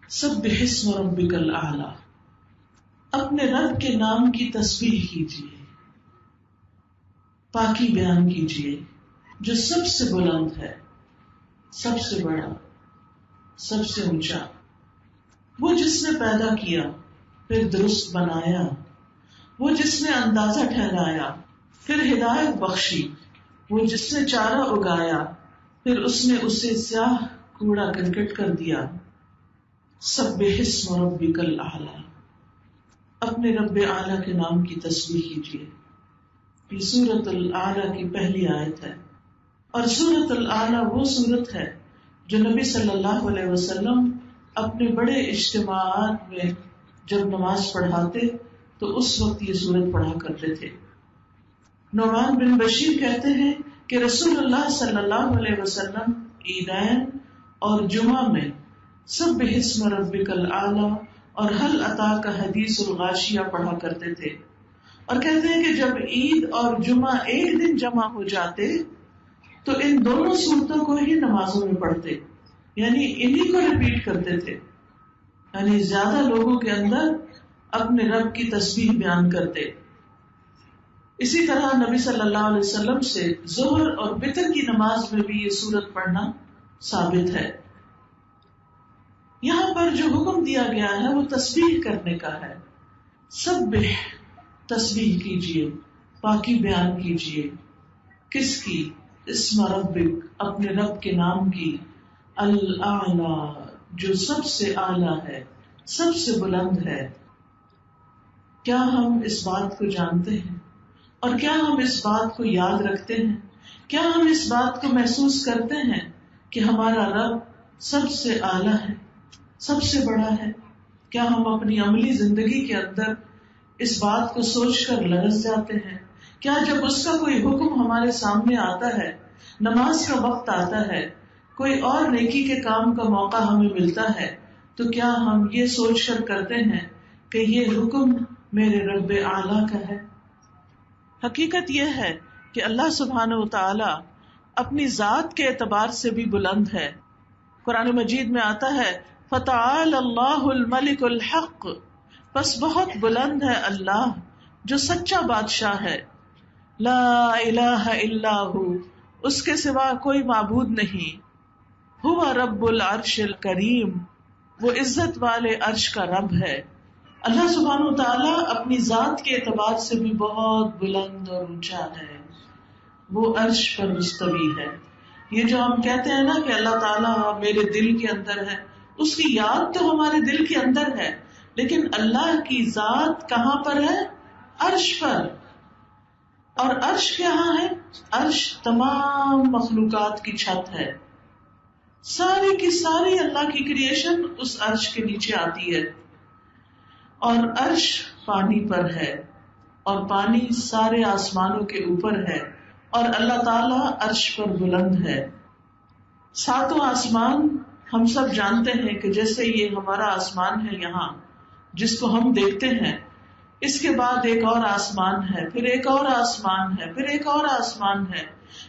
سبح اسم ربک الاعلی، اپنے رب کے نام کی تسبیح کیجیے، پاکی بیان کیجیے، جو سب سے بلند ہے، سب سے بڑا، سب سے اونچا، وہ جس نے پیدا کیا پھر درست بنایا، وہ جس نے اندازہ ٹھہرایا پھر ہدایت بخشی، وہ جس نے چارہ اگایا پھر اس نے اسے سیاہ کوڑا کرکٹ کر دیا۔ سبح اسم ربک الاعلی، اپنے رب اعلیٰ کے نام کی تسبیح کیجیے۔ یہ سورۃ الاعلیٰ کی پہلی آیت ہے، اور سورۃ الاعلیٰ وہ سورت ہے جو نبی صلی اللہ علیہ وسلم اپنے بڑے اجتماعات میں جب نماز پڑھاتے تو اس وقت یہ سورت پڑھا کرتے تھے۔ نعمان بن بشیر کہتے ہیں کہ رسول اللہ صلی اللہ علیہ وسلم عیدین اور جمعہ میں سبح اسم ربک الاعلی اور هل اتاک حدیث الغاشیہ پڑھا کرتے تھے، اور کہتے ہیں کہ جب عید اور جمعہ ایک دن جمع ہو جاتے تو ان دونوں صورتوں کو ہی نمازوں میں پڑھتے، یعنی انہی کو ریپیٹ کرتے تھے، یعنی زیادہ لوگوں کے اندر اپنے رب کی تسبیح بیان کرتے۔ اسی طرح نبی صلی اللہ علیہ وسلم سے ظہر اور وتر کی نماز میں بھی یہ سورت پڑھنا ثابت ہے۔ یہاں پر جو حکم دیا گیا ہے وہ تسبیح کرنے کا ہے۔ سبح، تسبیح کیجیے، پاکی بیان کیجیے، کس کی؟ اسم ربک، اپنے رب کے نام کی، الاعلی، جو سب سے اعلیٰ ہے، سب سے بلند ہے۔ کیا ہم اس بات کو جانتے ہیں اور کیا ہم اس بات کو یاد رکھتے ہیں؟ کیا ہم اس بات کو محسوس کرتے ہیں کہ ہمارا رب سب سے اعلیٰ ہے، سب سے بڑا ہے؟ کیا ہم اپنی عملی زندگی کے اندر اس بات کو سوچ کر لرز جاتے ہیں؟ کیا جب اس کا کوئی حکم ہمارے سامنے آتا ہے، نماز کا وقت آتا ہے، کوئی اور نیکی کے کام کا موقع ہمیں ملتا ہے، تو کیا ہم یہ سوچ کر کرتے ہیں کہ یہ حکم میرے رب اعلیٰ کا ہے؟ حقیقت یہ ہے کہ اللہ سبحانہ و تعالی اپنی ذات کے اعتبار سے بھی بلند ہے۔ قرآن مجید میں آتا ہے فَتَعَالَى اللَّهُ الْمَلِكُ الْحَقُّ، بس بہت بلند ہے اللہ جو سچا بادشاہ ہے۔ لا الہ الا ہو، اس کے سوا کوئی معبود نہیں۔ هو رب العرش الکریم، وہ عزت والے عرش کا رب ہے۔ اللہ سبحانہ و تعالیٰ اپنی ذات کے اعتبار سے بھی بہت بلند اور اونچا ہے، وہ عرش پر مستوی ہے۔ یہ جو ہم کہتے ہیں نا کہ اللہ تعالیٰ میرے دل کے اندر ہے، اس کی یاد تو ہمارے دل کے اندر ہے، لیکن اللہ کی ذات کہاں پر ہے؟ عرش پر۔ اور عرش کہاں ہے؟ عرش تمام مخلوقات کی چھت ہے، ساری کی ساری اللہ کی کریشن اس عرش کے نیچے آتی ہے، اور عرش پانی پر ہے، اور پانی سارے آسمانوں کے اوپر ہے، اور اللہ تعالیٰ عرش پر بلند ہے۔ ساتوں آسمان ہم سب جانتے ہیں کہ جیسے یہ ہمارا آسمان ہے یہاں جس کو ہم دیکھتے ہیں، اس کے بعد ایک اور آسمان ہے، پھر ایک اور آسمان ہے، پھر ایک اور آسمان ہے،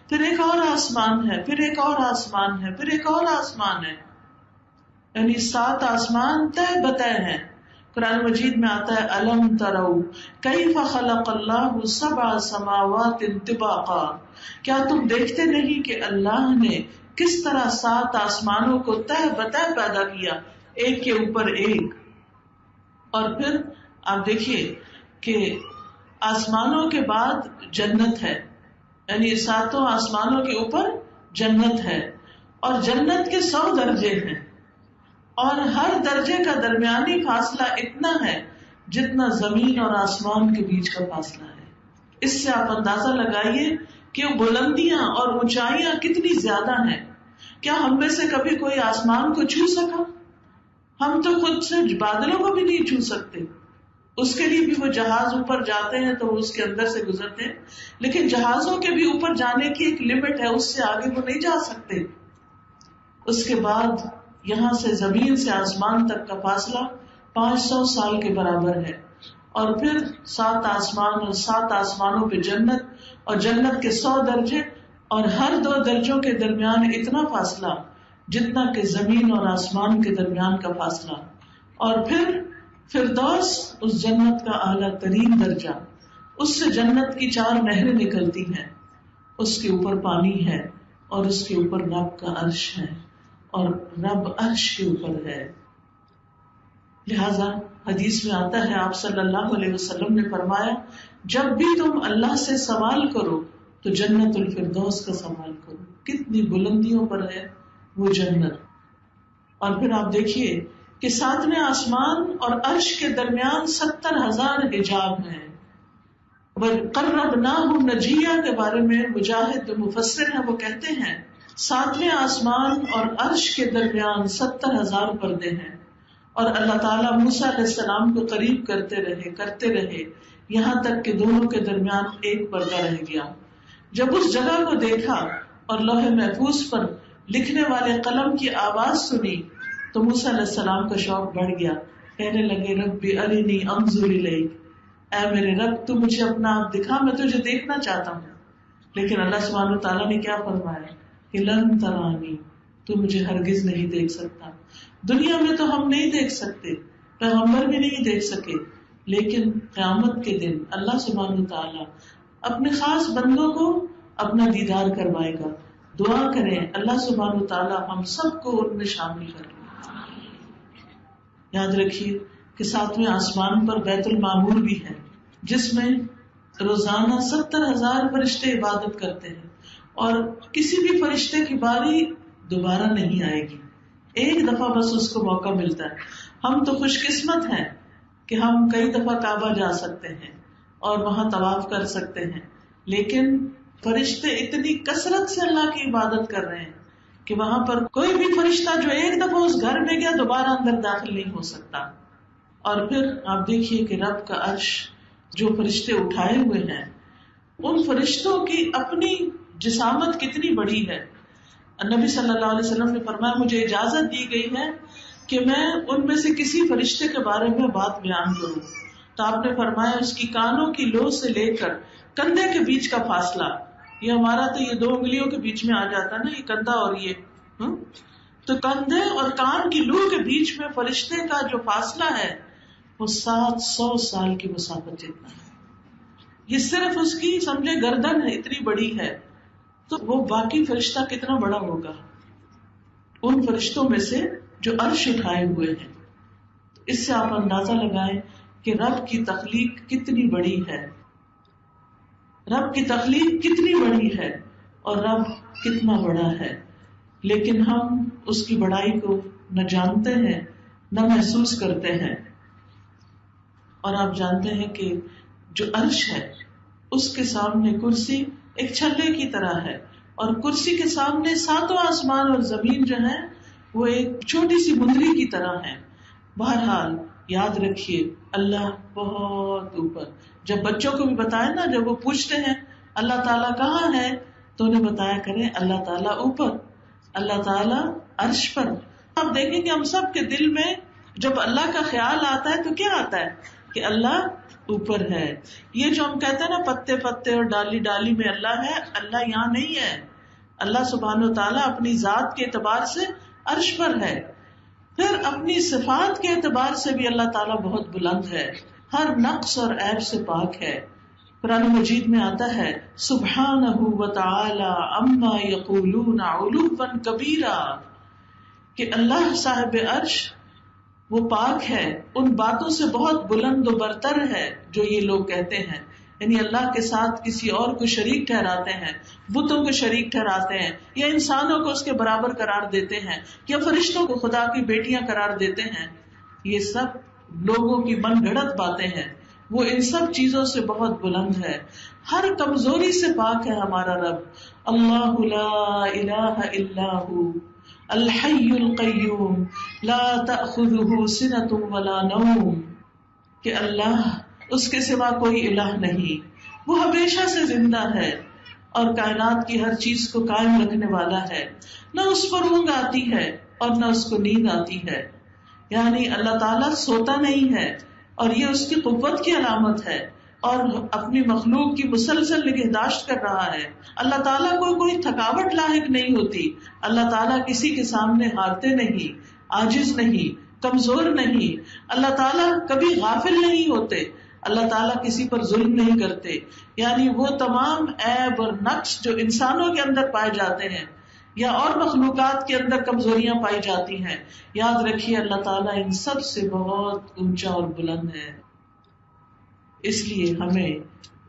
پھر ایک اور آسمان ہے، پھر ایک اور آسمان ہے، پھر ایک اور آسمان ہے، یعنی 7 آسمان تہ بتہ ہیں۔ قرآن مجید میں آتا ہے الم تروا کیف خلق اللہ 7 سماوات طباقا، کیا تم دیکھتے نہیں کہ اللہ نے کس طرح 7 آسمانوں کو تہ بتہ پیدا کیا، ایک کے اوپر ایک۔ اور پھر آپ دیکھیے کہ آسمانوں کے بعد جنت ہے، یعنی 7 آسمانوں کے اوپر جنت ہے، اور جنت کے 100 درجے ہیں، اور ہر درجے کا درمیانی فاصلہ اتنا ہے جتنا زمین اور آسمان کے بیچ کا فاصلہ ہے۔ اس سے آپ اندازہ لگائیے کہ بلندیاں اور اونچائیاں کتنی زیادہ ہیں۔ کیا ہم میں سے کبھی کوئی آسمان کو چھو سکا؟ ہم تو خود سے بادلوں کو بھی نہیں چھو سکتے، اس کے لیے بھی وہ جہاز اوپر جاتے ہیں تو وہ اس کے اندر سے گزرتے ہیں، لیکن جہازوں کے بھی اوپر جانے کی ایک لمٹ ہے، اس سے آگے وہ نہیں جا سکتے۔ اس کے بعد یہاں سے زمین سے آسمان تک کا فاصلہ 500 سال کے برابر ہے، اور پھر 7 آسمان اور 7 آسمانوں پہ جنت، اور جنت کے 100 درجے، اور ہر 2 درجوں کے درمیان اتنا فاصلہ جتنا کہ زمین اور آسمان کے درمیان کا فاصلہ. اور پھر فردوس اس جنت کا اعلیٰ ترین درجہ، اس سے جنت کی 4 نہریں نکلتی ہیں، اس کے اوپر پانی ہے اور اس کے اوپر رب کا عرش ہے اور رب عرش کے اوپر ہے. لہذا حدیث میں آتا ہے، آپ صلی اللہ علیہ وسلم نے فرمایا، جب بھی تم اللہ سے سوال کرو تو جنت الفردوس کا سوال کرو. کتنی بلندیوں پر ہے وہ جنت. اور پھر آپ دیکھیے کہ 7ویں آسمان اور عرش کے درمیان 70,000 حجاب ہیں. وَقَرَّبْنَاهُ نَجِيًّا کے بارے میں مجاہد جو مفسر ہیں وہ کہتے ہیں 7ویں آسمان اور عرش کے درمیان 70,000 پردے ہیں. اور اللہ تعالیٰ موسیٰ علیہ السلام کو قریب کرتے رہے یہاں تک کہ دونوں کے درمیان ایک پردہ رہ گیا. جب اس جگہ کو دیکھا اور لوح محفوظ پر لکھنے والے قلم کی آواز سنی تو موسیٰ علیہ السلام کا شوق بڑھ گیا. کہنے لگے، ربی ارنی انظر الیک، اے میرے رب تو مجھے اپنا آپ دکھا، میں تجھے دیکھنا چاہتا ہوں. لیکن اللہ سبحانہ وتعالیٰ نے کیا فرمایا کہ لن ترانی، تو مجھے ہرگز نہیں دیکھ سکتا. دنیا میں تو ہم نہیں دیکھ سکتے، پیغمبر بھی نہیں دیکھ سکے، لیکن قیامت کے دن اللہ سبحانہ وتعالیٰ اپنے خاص بندوں کو اپنا دیدار کروائے گا. دعا کریں اللہ سبحانہ وتعالیٰ ہم سب کو ان میں شامل کر لے. یاد رکھیے کہ 7ویں آسمان پر بیت المعمور بھی ہے، جس میں روزانہ 70,000 فرشتے عبادت کرتے ہیں اور کسی بھی فرشتے کی باری دوبارہ نہیں آئے گی، ایک دفعہ بس اس کو موقع ملتا ہے. ہم تو خوش قسمت ہیں کہ ہم کئی دفعہ کعبہ جا سکتے ہیں اور وہاں طواف کر سکتے ہیں، لیکن فرشتے اتنی کثرت سے اللہ کی عبادت کر رہے ہیں کہ وہاں پر کوئی بھی فرشتہ جو ایک دفعہ اس گھر میں گیا دوبارہ اندر داخل نہیں ہو سکتا. اور پھر آپ دیکھیے کہ رب کا عرش جو فرشتے اٹھائے ہوئے ہیں، ان فرشتوں کی اپنی جسامت کتنی بڑی ہے. نبی صلی اللہ علیہ وسلم نے فرمایا، مجھے اجازت دی گئی ہے کہ میں ان میں سے کسی فرشتے کے بارے میں بات بیان کروں. تو آپ نے فرمایا اس کی کانوں کی لو سے لے کر کندھے کے بیچ کا فاصلہ، یہ ہمارا تو یہ 2 انگلیوں کے بیچ میں آ جاتا نا، یہ کندھا اور یہ تو کندھے اور کان کی لو کے بیچ میں فرشتے کا جو فاصلہ ہے وہ 700 سال کی مسافت جتنا ہے. یہ صرف اس کی سمجھے گردن ہے، اتنی بڑی ہے، تو وہ باقی فرشتہ کتنا بڑا ہوگا ان فرشتوں میں سے جو عرش اٹھائے ہوئے ہیں. اس سے آپ اندازہ لگائیں کہ رب کی تخلیق کتنی بڑی ہے، رب کی تخلیق کتنی بڑی ہے اور رب کتنا بڑا ہے. لیکن ہم اس کی بڑائی کو نہ جانتے ہیں نہ محسوس کرتے ہیں. اور آپ جانتے ہیں کہ جو عرش ہے اس کے سامنے کرسی ایک چھلے کی طرح ہے، اور کرسی کے سامنے 7واں آسمان اور زمین جو ہے وہ ایک چھوٹی سی مندری کی طرح ہے. بہرحال یاد رکھیے اللہ بہت اوپر. جب بچوں کو بھی بتائے نا، جب وہ پوچھتے ہیں اللہ تعالیٰ کہاں ہے تو انہیں بتایا کریں اللہ تعالیٰ اوپر، اللہ تعالیٰ عرش پر. آپ دیکھیں کہ ہم سب کے دل میں جب اللہ کا خیال آتا ہے تو کیا آتا ہے کہ اللہ اوپر ہے. یہ جو ہم کہتے ہیں نا پتے پتے اور ڈالی ڈالی میں اللہ ہے، اللہ یہاں نہیں ہے. اللہ سبحانہ و تعالیٰ اپنی ذات کے اعتبار سے عرش پر ہے، پھر اپنی صفات کے اعتبار سے بھی اللہ تعالیٰ بہت بلند ہے، ہر نقص اور عیب سے پاک ہے. قرآن مجید میں آتا ہے سبحانہ وتعالی عما یقولون علوا کبیرا، کہ اللہ صاحب عرش وہ پاک ہے ان باتوں سے بہت بلند و برتر ہے جو یہ لوگ کہتے ہیں. یعنی اللہ کے ساتھ کسی اور کو شریک ٹھہراتے ہیں، بتوں کو شریک ٹھہراتے ہیں، یا انسانوں کو اس کے برابر قرار دیتے ہیں، یا فرشتوں کو خدا کی بیٹیاں قرار دیتے ہیں. یہ سب لوگوں کی من گھڑت باتیں ہیں. وہ ان سب چیزوں سے بہت بلند ہے، ہر کمزوری سے پاک ہے ہمارا رب. اللہ لا الہ الا ہو الحی القیوم لا تأخذہ سنۃ ولا نوم، کہ اللہ اس کے سوا کوئی الہ نہیں، وہ ہمیشہ سے زندہ ہے اور کائنات کی ہر چیز کو قائم رکھنے والا ہے. نہ اس پر اونگ آتی ہے اور نہ اس کو نیند آتی ہے. یعنی اللہ تعالیٰ سوتا نہیں ہے، اور یہ اس کی قوت کی علامت ہے. اور اپنی مخلوق کی مسلسل نگہداشت کر رہا ہے. اللہ تعالیٰ کو کوئی تھکاوٹ لاحق نہیں ہوتی. اللہ تعالیٰ کسی کے سامنے ہارتے نہیں، عاجز نہیں، کمزور نہیں. اللہ تعالیٰ کبھی غافل نہیں ہوتے. اللہ تعالیٰ کسی پر ظلم نہیں کرتے. یعنی وہ تمام عیب اور نقص جو انسانوں کے اندر پائے جاتے ہیں یا اور مخلوقات کے اندر کمزوریاں پائی جاتی ہیں، یاد رکھیے اللہ تعالیٰ ان سب سے بہت اونچا اور بلند ہے. اس لیے ہمیں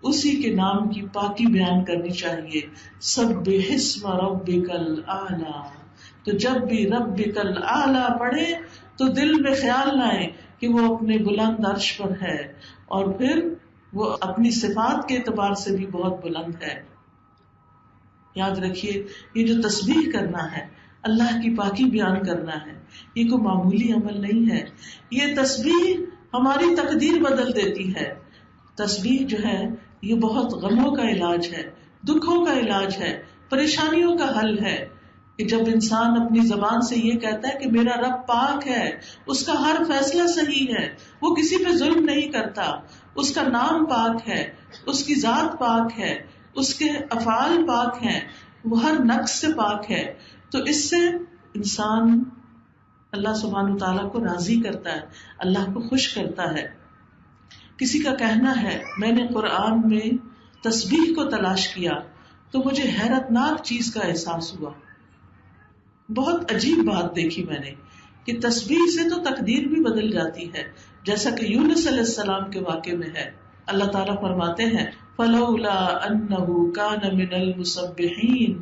اسی کے نام کی پاکی بیان کرنی چاہیے. سبح اسم ربک الاعلی. تو جب بھی ربک الاعلی پڑھے تو دل میں خیال لائیں کہ وہ اپنے بلند عرش پر ہے، اور پھر وہ اپنی صفات کے اعتبار سے بھی بہت بلند ہے. یاد رکھیے یہ جو تسبیح کرنا ہے، اللہ کی پاکی بیان کرنا ہے، یہ کوئی معمولی عمل نہیں ہے. یہ تسبیح ہماری تقدیر بدل دیتی ہے. تسبیح جو ہے یہ بہت غموں کا علاج ہے، دکھوں کا علاج ہے، پریشانیوں کا حل ہے. کہ جب انسان اپنی زبان سے یہ کہتا ہے کہ میرا رب پاک ہے، اس کا ہر فیصلہ صحیح ہے، وہ کسی پہ ظلم نہیں کرتا، اس کا نام پاک ہے، اس کی ذات پاک ہے، اس کے افعال پاک ہیں، وہ ہر نقص سے پاک ہے، تو اس سے انسان اللہ سبحانہ وتعالیٰ کو راضی کرتا ہے، اللہ کو خوش کرتا ہے. کسی کا کہنا ہے میں نے قرآن میں تسبیح کو تلاش کیا تو مجھے حیرت ناک چیز کا احساس ہوا. بہت عجیب بات دیکھی میں نے کہ تسبیح سے تو تقدیر بھی بدل جاتی ہے، جیسا کہ یونس علیہ السلام کے واقعے میں ہے. اللہ تعالیٰ فرماتے ہیں فَلَوْلَا أَنَّهُ كَانَ مِنَ الْمُسَبِّحِينَ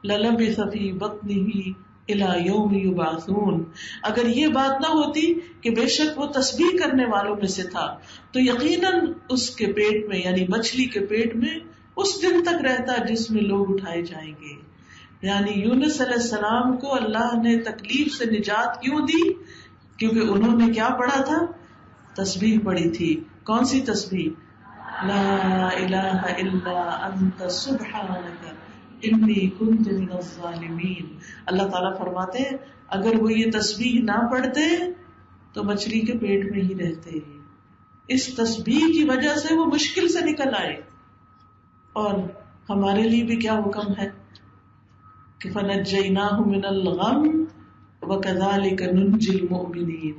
لَلَبِثَ فِي بَطْنِهِ إِلَى يَوْمِ يُبْعَثُونَ. اگر یہ بات نہ ہوتی کہ بے شک وہ تسبیح کرنے والوں میں سے تھا تو یقیناً اس کے پیٹ میں یعنی مچھلی کے پیٹ میں اس دن تک رہتا جس میں لوگ اٹھائے جائیں گے. یعنی یونس علیہ السلام کو اللہ نے تکلیف سے نجات کیوں دی؟ کیونکہ انہوں نے کیا پڑھا تھا؟ تسبیح پڑھی تھی. کون سی تسبیح؟ لا الہ الا انت سبحانک انی کنت من الظالمین. اللہ تعالیٰ فرماتے ہیں اگر وہ یہ تسبیح نہ پڑھتے تو مچھلی کے پیٹ میں ہی رہتے. اس تسبیح کی وجہ سے وہ مشکل سے نکل آئے. اور ہمارے لیے بھی کیا حکم ہے کہ فَنَجَّيْنَاهُ مِنَ الْغَمِّ وَكَذَلِكَ نُنْجِي الْمُؤْمِنِينَ.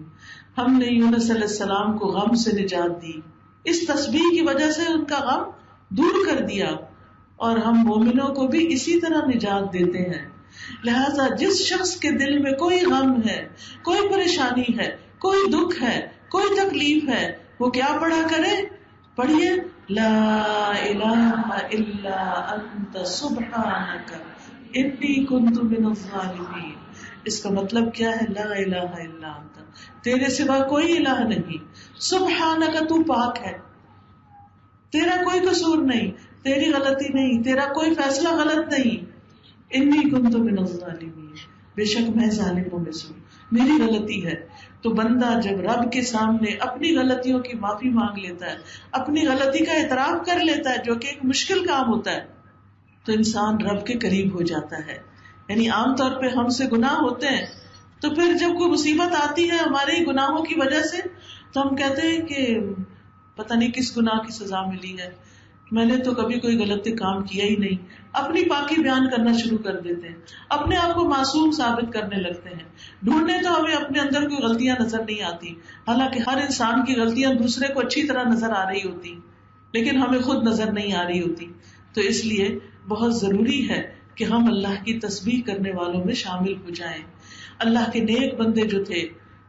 ہم نے یونس علیہ السلام کو غم سے نجات دی، اس تسبیح کی وجہ سے ان کا غم دور کر دیا، اور ہم مومنوں کو بھی اسی طرح نجات دیتے ہیں. لہذا جس شخص کے دل میں کوئی غم ہے، کوئی پریشانی ہے، کوئی دکھ ہے، کوئی تکلیف ہے، وہ کیا پڑھا کرے؟ پڑھیے لا الہ الا انت سبحانک انی کنت من الظالمین. اس کا مطلب کیا ہے؟ لا الہ الا انت، تیرے سوا کوئی الہ نہیں، سبحانک تو پاک ہے، تیرا کوئی قصور نہیں، تیری غلطی نہیں، تیرا کوئی فیصلہ غلط نہیں. انی کنت من الظالمین، بے شک میں ظالموں میں سے ہوں، میری غلطی ہے. تو بندہ جب رب کے سامنے اپنی غلطیوں کی معافی مانگ لیتا ہے، اپنی غلطی کا اعتراف کر لیتا ہے، جو کہ ایک مشکل کام ہوتا ہے، تو انسان رب کے قریب ہو جاتا ہے. یعنی عام طور پہ ہم سے گناہ ہوتے ہیں تو پھر جب کوئی مصیبت آتی ہے ہمارے ہی گناہوں کی وجہ سے تو ہم کہتے ہیں کہ پتہ نہیں کس گناہ کی سزا ملی ہے، میں نے تو کبھی کوئی غلط کام کیا ہی نہیں. اپنی پاکی بیان کرنا شروع کر دیتے ہیں، اپنے آپ کو معصوم ثابت کرنے لگتے ہیں. ڈھونڈنے تو ہمیں اپنے اندر کوئی غلطیاں نظر نہیں آتی، حالانکہ ہر انسان کی غلطیاں دوسرے کو اچھی طرح نظر آ رہی ہوتی، لیکن ہمیں خود نظر نہیں آ رہی ہوتی. تو اس لیے بہت ضروری ہے کہ ہم اللہ کی تسبیح کرنے والوں میں شامل ہو جائیں. اللہ کے نیک بندے جو تھے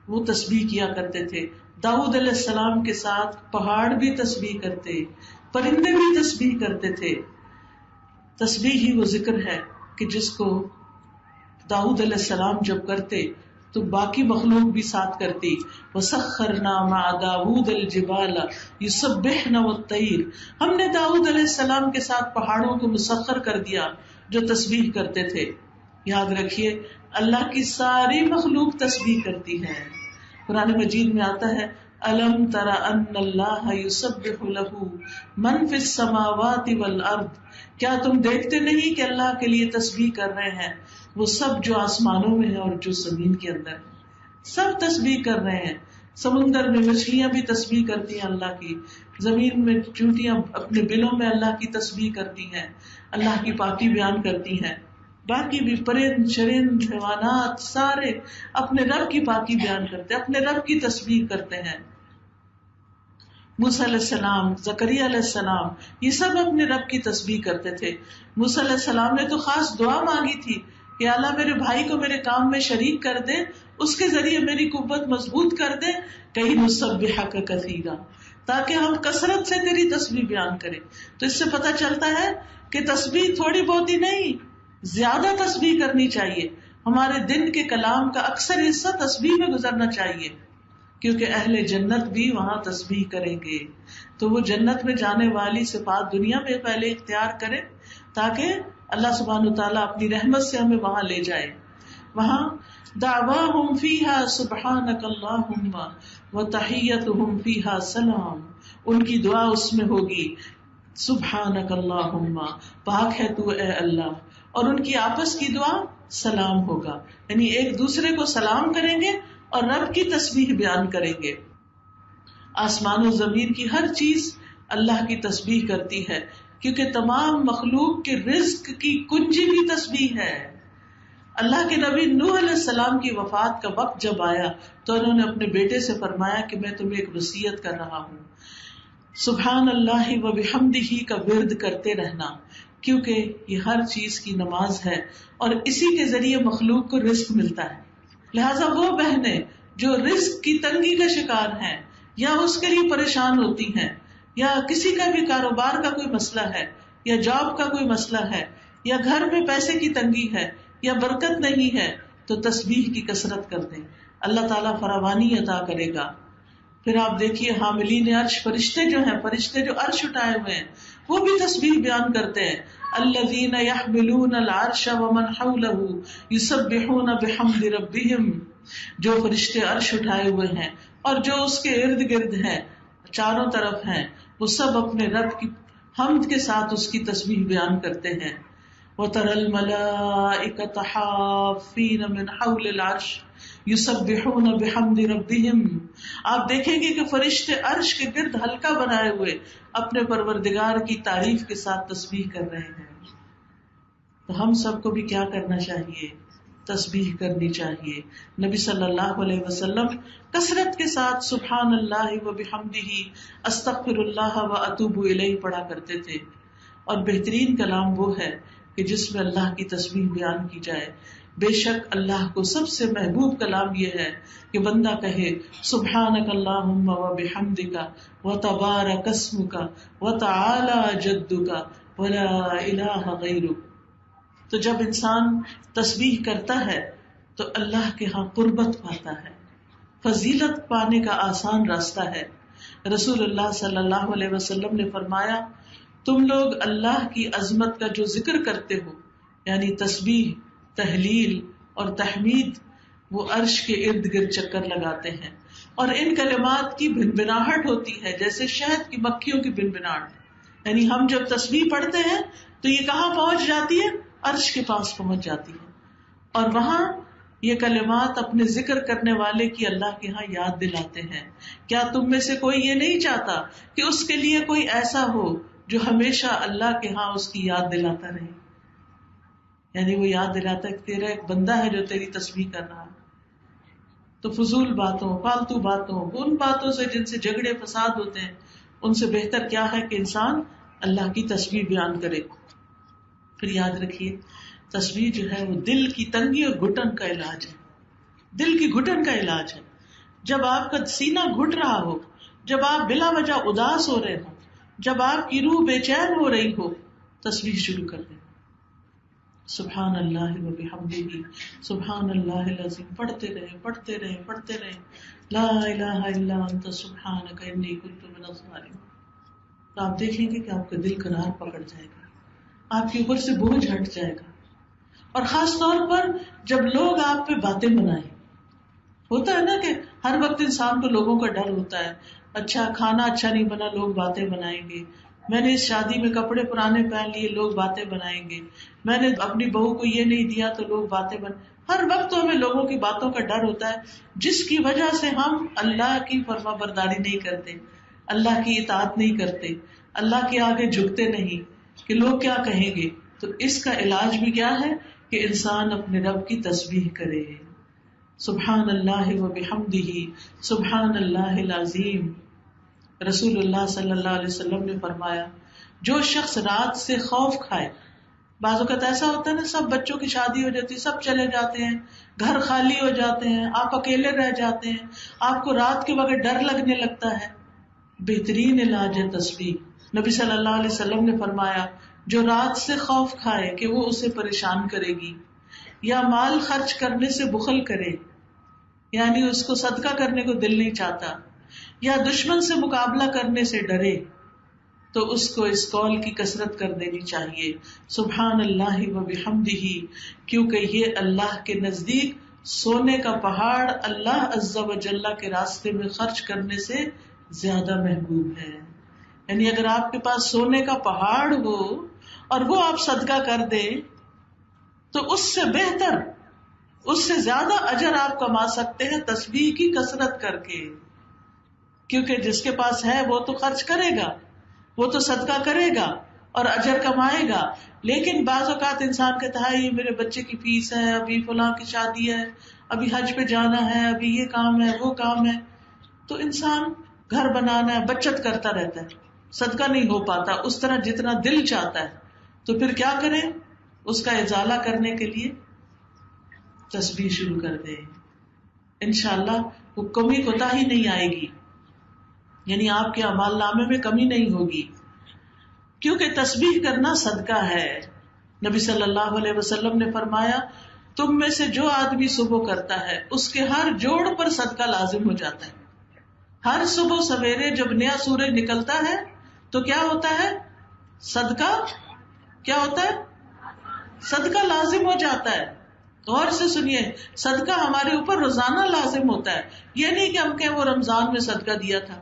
وہ تسبیح کیا کرتے تھے. داؤد علیہ السلام کے ساتھ پہاڑ بھی تسبیح کرتے، پرندے بھی تسبیح کرتے تھے. تسبیح ہی وہ ذکر ہے کہ جس کو داؤد علیہ السلام جب کرتے تو باقی مخلوق بھی ساتھ کرتی. وَسَخَّرْنَا مَعَ دَاوُودَ الْجِبَالَ يُسَبِّحْنَ وَالطَّيْرَ. ہم نے داؤد علیہ السلام کے ساتھ پہاڑوں کو مسخر کر دیا جو تسبیح کرتے تھے. یاد رکھیے اللہ کی ساری مخلوق تسبیح کرتی ہے. قرآن مجید میں آتا ہے أَلَمْ تَرَ أَنَّ اللَّهَ يُسَبِّحُ لَهُ مَنْ فِي السَّمَاوَاتِ وَالْأَرْضِ. کیا تم دیکھتے نہیں کہ اللہ کے لیے تسبیح کر رہے ہیں وہ سب جو آسمانوں میں ہے اور جو زمین کے اندر، سب تسبیح کر رہے ہیں. سمندر میں مچھلیاں بھی تسبیح کرتی ہیں اللہ کی، زمین میں چونٹیاں اپنے بلوں میں اللہ کی تسبیح کرتی ہیں، اللہ کی پاکی بیان کرتی ہیں. باقی بھی پرند چرند حیوانات سارے اپنے رب کی پاکی بیان کرتے ہیں، اپنے رب کی تسبیح کرتے ہیں. موسیٰ علیہ السلام، زکریا علیہ السلام، یہ سب اپنے رب کی تسبیح کرتے تھے. موسیٰ علیہ السلام نے تو خاص دعا مانگی تھی کہ اللہ میرے بھائی کو میرے کام میں شریک کر دے، اس کے ذریعے میری قوت مضبوط کر دے، کہیں نسبحک کثیرا، تاکہ ہم کثرت سے تیری تسبیح بیان کریں. تو اس سے پتہ چلتا ہے کہ تسبیح تھوڑی بہت ہی نہیں، زیادہ تسبیح کرنی چاہیے. ہمارے دن کے کلام کا اکثر حصہ تسبیح میں گزرنا چاہیے، کیونکہ اہل جنت بھی وہاں تسبیح کریں گے. تو وہ جنت میں جانے والی صفات دنیا میں پہلے اختیار کریں تاکہ اللہ سبحانہ وتعالیٰ اپنی رحمت سے ہمیں وہاں لے جائے. وہاں دعواہم فیہا سبحانک اللہم وتحیتہم فیہا سلام، ان کی دعا اس میں ہوگی سبحانک اللہم، پاک ہے تو اے اللہ، اور ان کی آپس کی دعا سلام ہوگا، یعنی ایک دوسرے کو سلام کریں گے اور رب کی تسبیح بیان کریں گے. آسمان و زمین کی ہر چیز اللہ کی تسبیح کرتی ہے، کیونکہ تمام مخلوق کے رزق کی کنجی بھی تسبیح ہے. اللہ کے نبی نوح علیہ السلام کی وفات کا وقت جب آیا تو انہوں نے اپنے بیٹے سے فرمایا کہ میں تمہیں ایک وصیت کر رہا ہوں، سبحان اللہ و بحمدہ کا ورد کرتے رہنا، کیونکہ یہ ہر چیز کی نماز ہے اور اسی کے ذریعے مخلوق کو رزق ملتا ہے. لہٰذا وہ بہنیں جو رزق کی تنگی کا شکار ہیں یا اس کے لیے پریشان ہوتی ہیں، یا کسی کا بھی کاروبار کا کوئی مسئلہ ہے، یا جاب کا کوئی مسئلہ ہے، یا گھر میں پیسے کی تنگی ہے، یا برکت نہیں ہے، تو تسبیح کی کثرت کر دیں، اللہ تعالیٰ فراوانی عطا کرے گا. پھر آپ دیکھیے حاملین عرش فرشتے جو ہیں، فرشتے جو عرش اٹھائے ہوئے ہیں، وہ بھی تسبیح بیان کرتے ہیں. الذین یحملون العرش ومن حولہ یسبحون بحمد ربہم، جو فرشتے عرش اٹھائے ہوئے ہیں اور جو اس کے ارد گرد ہیں، چاروں طرف ہیں، وہ سب اپنے رب کی حمد کے ساتھ اس کی تسبیح بیان کرتے ہیں. وَتَرَى الْمَلَائِكَةَ حَافِّينَ مِنْ حَوْلِ الْعَرْشِ يُسَبِّحُونَ بِحَمْدِ رَبِّهِمْ، آپ دیکھیں گے کہ فرشتے عرش کے گرد حلقہ بنائے ہوئے اپنے پروردگار کی تعریف کے ساتھ تسبیح کر رہے ہیں. تو ہم سب کو بھی کیا کرنا چاہیے؟ تسبیح کرنی چاہیے. نبی صلی اللہ علیہ وسلم کثرت کے ساتھ سبحان اللہ و بحمدہ استغفر اللہ و اتوب الیہ پڑھا کرتے تھے. اور بہترین کلام وہ ہے کہ جس میں اللہ کی تسبیح بیان کی جائے. بے شک اللہ کو سب سے محبوب کلام یہ ہے کہ بندہ کہے سبحانک اللہم و بحمدک و تبارک اسمک و تعالی جدک ولا الہ غیرک. تو جب انسان تسبیح کرتا ہے تو اللہ کے ہاں قربت پاتا ہے، فضیلت پانے کا آسان راستہ ہے. رسول اللہ صلی اللہ علیہ وسلم نے فرمایا تم لوگ اللہ کی عظمت کا جو ذکر کرتے ہو، یعنی تسبیح، تحلیل اور تحمید، وہ عرش کے ارد گرد چکر لگاتے ہیں اور ان کلمات کی بھنبھناہٹ ہوتی ہے جیسے شہد کی مکھیوں کی بھنبھناہٹ. یعنی ہم جب تسبیح پڑھتے ہیں تو یہ کہاں پہنچ جاتی ہے؟ عرش کے پاس پہنچ جاتی ہے، اور وہاں یہ کلمات اپنے ذکر کرنے والے کی اللہ کے ہاں یاد دلاتے ہیں. کیا تم میں سے کوئی یہ نہیں چاہتا کہ اس کے لیے کوئی ایسا ہو جو ہمیشہ اللہ کے ہاں اس کی یاد دلاتا رہے؟ یعنی وہ یاد دلاتا ہے کہ تیرا ایک بندہ ہے جو تیری تسبیح کر رہا ہے. تو فضول باتوں، فالتو باتوں، ان باتوں سے جن سے جھگڑے فساد ہوتے ہیں، ان سے بہتر کیا ہے کہ انسان اللہ کی تسبیح بیان کرے. پھر یاد رکھیے تسبیح جو ہے وہ دل کی تنگی اور گھٹن کا علاج ہے. دل کی گھٹن کا علاج ہے. جب آپ کا سینہ گھٹ رہا ہو، جب آپ بلا وجہ اداس ہو رہے ہوں، جب آپ کی روح بے چین ہو رہی ہو، تسبیح شروع کر دیں. سبحان اللہ و بحمدہ سبحان اللہ العظیم پڑھتے رہے پڑھتے رہے پڑھتے رہے. لا الہ الا انت سبحانک انی کنت من الظالمین. تو آپ دیکھیں گے کہ آپ کا دل قرار پکڑ جائے گا، آپ کے اوپر سے بوجھ ہٹ جائے گا. اور خاص طور پر جب لوگ آپ پہ باتیں بنائیں، ہوتا ہے نا کہ ہر وقت انسان کو لوگوں کا ڈر ہوتا ہے. اچھا کھانا اچھا نہیں بنا، لوگ باتیں بنائیں گے. میں نے اس شادی میں کپڑے پرانے پہن لیے، لوگ باتیں بنائیں گے. میں نے اپنی بہو کو یہ نہیں دیا تو لوگ باتیں ہر وقت تو ہمیں لوگوں کی باتوں کا ڈر ہوتا ہے جس کی وجہ سے ہم اللہ کی فرما برداری نہیں کرتے، اللہ کی اطاعت نہیں کرتے، اللہ کے آگے جھکتے نہیں کہ لوگ کیا کہیں گے. تو اس کا علاج بھی کیا ہے کہ انسان اپنے رب کی تسبیح کرے. سبحان اللہ و بحمدہ سبحان اللہ العظیم. رسول اللہ صلی اللہ علیہ وسلم نے فرمایا جو شخص رات سے خوف کھائے، بعض اوقات ایسا ہوتا ہے نا، سب بچوں کی شادی ہو جاتی ہے، سب چلے جاتے ہیں، گھر خالی ہو جاتے ہیں، آپ اکیلے رہ جاتے ہیں، آپ کو رات کے وقت ڈر لگنے لگتا ہے. بہترین علاج ہے تسبیح. نبی صلی اللہ علیہ وسلم نے فرمایا جو رات سے خوف کھائے کہ وہ اسے پریشان کرے گی، یا مال خرچ کرنے سے بخل کرے، یعنی اس کو صدقہ کرنے کو دل نہیں چاہتا، یا دشمن سے مقابلہ کرنے سے ڈرے، تو اس کو اس قول کی کثرت کر دینی چاہیے سبحان اللہ و بحمدہ، کیونکہ یہ اللہ کے نزدیک سونے کا پہاڑ اللہ عز و جل کے راستے میں خرچ کرنے سے زیادہ محبوب ہے. یعنی اگر آپ کے پاس سونے کا پہاڑ ہو اور وہ آپ صدقہ کر دیں تو اس سے بہتر، اس سے زیادہ اجر آپ کما سکتے ہیں تسبیح کی کثرت کر کے. کیونکہ جس کے پاس ہے وہ تو خرچ کرے گا، وہ تو صدقہ کرے گا اور اجر کمائے گا. لیکن بعض اوقات انسان کہتا ہے یہ میرے بچے کی فیس ہے، ابھی فلاں کی شادی ہے، ابھی حج پہ جانا ہے، ابھی یہ کام ہے، وہ کام ہے. تو انسان گھر بنانا ہے، بچت کرتا رہتا ہے، صدقہ نہیں ہو پاتا اس طرح جتنا دل چاہتا ہے. تو پھر کیا کریں؟ اس کا ازالہ کرنے کے لیے تسبیح شروع کر دیں. انشاءاللہ وہ کمی کوتاہی نہیں آئے گی، یعنی آپ کے اعمال نامے میں کمی نہیں ہوگی، کیونکہ تسبیح کرنا صدقہ ہے. نبی صلی اللہ علیہ وسلم نے فرمایا تم میں سے جو آدمی صبح کرتا ہے اس کے ہر جوڑ پر صدقہ لازم ہو جاتا ہے. ہر صبح سویرے جب نیا سورج نکلتا ہے تو کیا ہوتا ہے؟ صدقہ کیا ہوتا ہے؟ صدقہ لازم ہو جاتا ہے. غور سے سنیے، صدقہ ہمارے اوپر روزانہ لازم ہوتا ہے. یہ نہیں کہ ہم کہیں وہ رمضان میں صدقہ دیا تھا،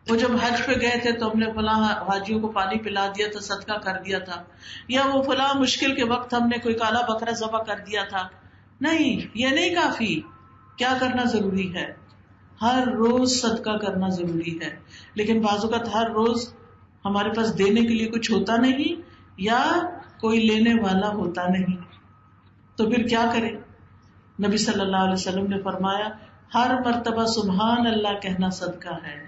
وہ جب حج پہ گئے تھے تو ہم نے فلاں حاجیوں کو پانی پلا دیا تھا، صدقہ کر دیا تھا، یا وہ فلاں مشکل کے وقت ہم نے کوئی کالا بکرا ذبح کر دیا تھا. نہیں، یہ نہیں کافی. کیا کرنا ضروری ہے؟ ہر روز صدقہ کرنا ضروری ہے. لیکن بعض اوقات ہر روز ہمارے پاس دینے کے لیے کچھ ہوتا نہیں یا کوئی لینے والا ہوتا نہیں، تو پھر کیا کریں؟ نبی صلی اللہ علیہ وسلم نے فرمایا ہر مرتبہ سبحان اللہ کہنا صدقہ ہے.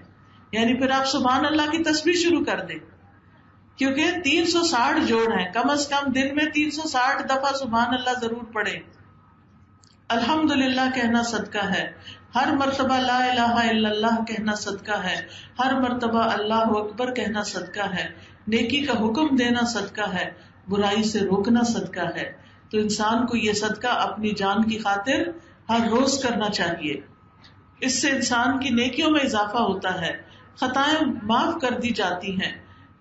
یعنی پھر آپ سبحان اللہ کی تسبیح شروع کر دیں، کیونکہ 360 جوڑ ہیں، کم از کم دن میں 360 دفعہ سبحان اللہ ضرور پڑھیں. الحمدللہ کہنا صدقہ ہے، ہر مرتبہ لا الہ الا اللہ کہنا صدقہ ہے، ہر مرتبہ اللہ اکبر کہنا صدقہ ہے، نیکی کا حکم دینا صدقہ ہے، برائی سے روکنا صدقہ ہے. تو انسان کو یہ صدقہ اپنی جان کی خاطر ہر روز کرنا چاہیے. اس سے انسان کی نیکیوں میں اضافہ ہوتا ہے، خطائیں معاف کر دی جاتی ہیں.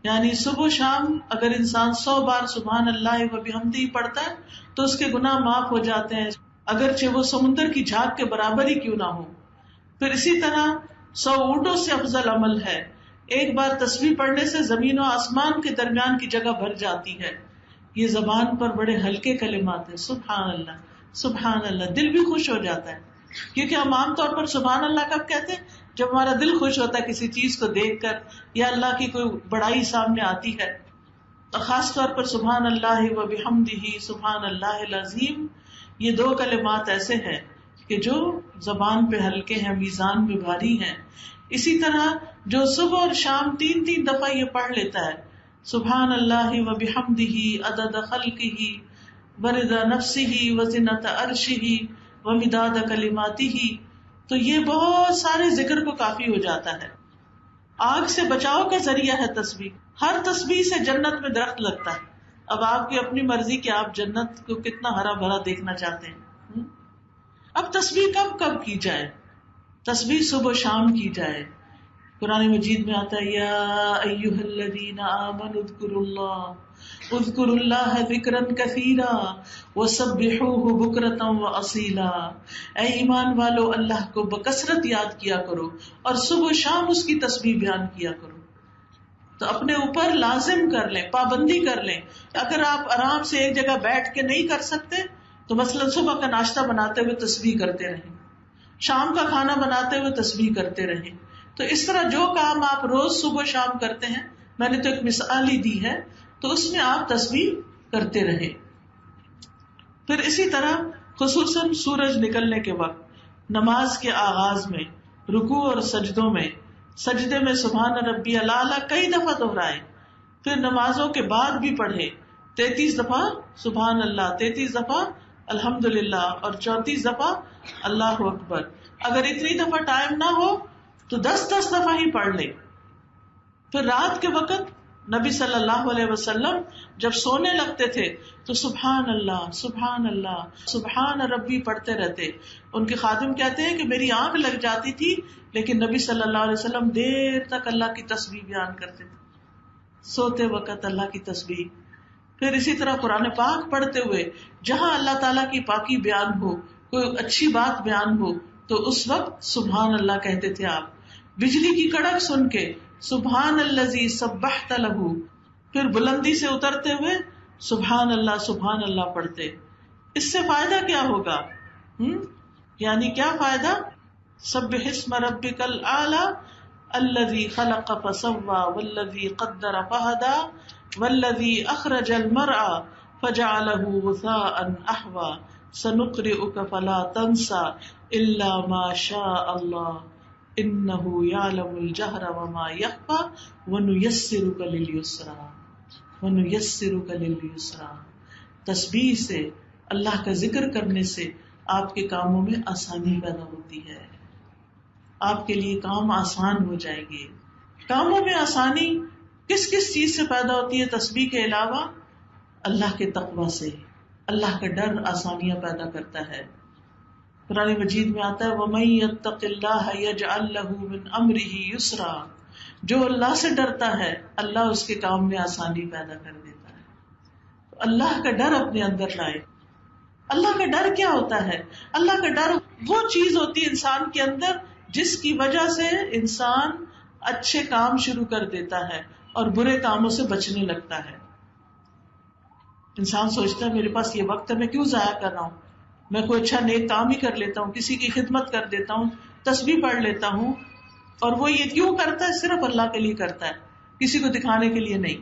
یعنی صبح شام اگر انسان 100 بار سبحان اللہ و بحمدہ پڑھتا ہے تو اس کے گناہ معاف ہو جاتے ہیں، اگرچہ وہ سمندر کی جھاگ کے برابر ہی کیوں نہ ہو. پھر اسی طرح 100 اونٹوں سے افضل عمل ہے. ایک بار تسبیح پڑھنے سے زمین و آسمان کے درمیان کی جگہ بھر جاتی ہے. یہ زبان پر بڑے ہلکے کلمات ہیں، سبحان اللہ سبحان اللہ، دل بھی خوش ہو جاتا ہے. کیونکہ ہم عام طور پر سبحان اللہ کب کہتے ہیں؟ جب ہمارا دل خوش ہوتا ہے کسی چیز کو دیکھ کر یا اللہ کی کوئی بڑائی سامنے آتی ہے. اور خاص طور پر سبحان اللہ و بحمدہ سبحان اللہ العظیم، یہ 2 کلمات ایسے ہیں کہ جو زبان پہ ہلکے ہیں، میزان میں بھاری ہیں. اسی طرح جو صبح اور شام 3 دفعہ یہ پڑھ لیتا ہے سبحان اللہ و بحمدہ عدد خلقہ ورضا نفسہ وزنۃ عرشہ ومداد کلماتہ، تو یہ بہت سارے ذکر کو کافی ہو جاتا ہے. آگ سے بچاؤ کا ذریعہ ہے تسبیح. ہر تسبیح سے جنت میں درخت لگتا ہے. اب آپ کی اپنی مرضی کہ آپ جنت کو کتنا ہرا بھرا دیکھنا چاہتے ہیں. اب تسبیح کب کب کی جائے؟ تسبیح صبح و شام کی جائے. قرآن مجید میں آتا ہے یا ایھا الذین آمنوا اذکروا اللہ ذکرا کثیرا وسبحوہ بکرۃ واصیلا. اے ایمان والو، اللہ کو بکثرت یاد کیا کرو اور صبح و شام اس کی تسبیح بیان کیا کرو. تو اپنے اوپر لازم کر لیں، پابندی کر لیں. اگر آپ آرام سے ایک جگہ بیٹھ کے نہیں کر سکتے تو مثلاً صبح کا ناشتہ بناتے ہوئے تسبیح کرتے رہیں، شام کا کھانا بناتے ہوئے تسبیح کرتے رہیں. تو اس طرح جو کام آپ روز صبح شام کرتے ہیں، میں نے تو ایک مثال ہی دی ہے، تو اس میں آپ تسبیح کرتے رہیں. پھر اسی طرح خصوصاً سورج نکلنے کے وقت نماز کے آغاز میں رکوع اور سجدوں میں، سجدے میں سبحان ربی الاعلیٰ کئی دفعہ دہرائے، پھر نمازوں کے بعد بھی پڑھے 33 دفعہ سبحان اللہ، 33 دفعہ الحمدللہ اور 34 دفعہ اللہ اکبر. اگر اتنی دفعہ ٹائم نہ ہو تو 10 دفعہ ہی پڑھ لے. پھر رات کے وقت نبی صلی اللہ علیہ وسلم جب سونے لگتے تھے تو سبحان اللہ سبحان ربی پڑھتے رہتے. ان کے خادم کہتے ہیں کہ میری آنکھ لگ جاتی تھی، لیکن نبی صلی اللہ علیہ وسلم دیر تک اللہ کی تسبیح بیان کرتے تھے، سوتے وقت اللہ کی تسبیح. پھر اسی طرح قرآن پاک پڑھتے ہوئے جہاں اللہ تعالیٰ کی پاکی بیان ہو، کوئی اچھی بات بیان ہو، تو اس وقت سبحان اللہ کہتے تھے آپ. بجلی کی کڑک سن کے سبحان الذی سبحت لہ، پھر بلندی سے اترتے ہوئے سبحان اللہ پڑھتے. اس سے فائدہ کیا ہوگا؟ یعنی کیا فائدہ؟ سبح اسم ربک الاعلی الذی خلق فسوی والذی قدر فہدی والذی اخرج المرعى فجعلہ غثاء احوی سنقرئک فلا تنسى الا ما شاء اللہ انہ یعلم الجہر وما یخفی ونیسرک للیسرا. تسبیح سے، اللہ کا ذکر کرنے سے آپ کے کاموں میں آسانی پیدا ہوتی ہے، آپ کے لیے کام آسان ہو جائے گے. کاموں میں آسانی کس کس چیز سے پیدا ہوتی ہے تسبیح کے علاوہ؟ اللہ کے تقوی سے. اللہ کا ڈر آسانیاں پیدا کرتا ہے. قرآن مجید میں آتا ہے وَمَن يَتَّقِ اللَّهَ يَجْعَل لَّهُ مِنْ أَمْرِهِ يُسْرًا، جو اللہ سے ڈرتا ہے اللہ اس کے کام میں آسانی پیدا کر دیتا ہے. تو اللہ کا ڈر اپنے اندر لائے. اللہ کا ڈر کیا ہوتا ہے؟ اللہ کا ڈر وہ چیز ہوتی ہے انسان کے اندر جس کی وجہ سے انسان اچھے کام شروع کر دیتا ہے اور برے کاموں سے بچنے لگتا ہے. انسان سوچتا ہے میرے پاس یہ وقت ہے، میں کیوں ضائع کر رہا ہوں، میں کوئی اچھا نیک کام ہی کر لیتا ہوں، کسی کی خدمت کر دیتا ہوں، تسبیح پڑھ لیتا ہوں. اور وہ یہ کیوں کرتا ہے؟ صرف اللہ کے لیے کرتا ہے، کسی کو دکھانے کے لیے نہیں.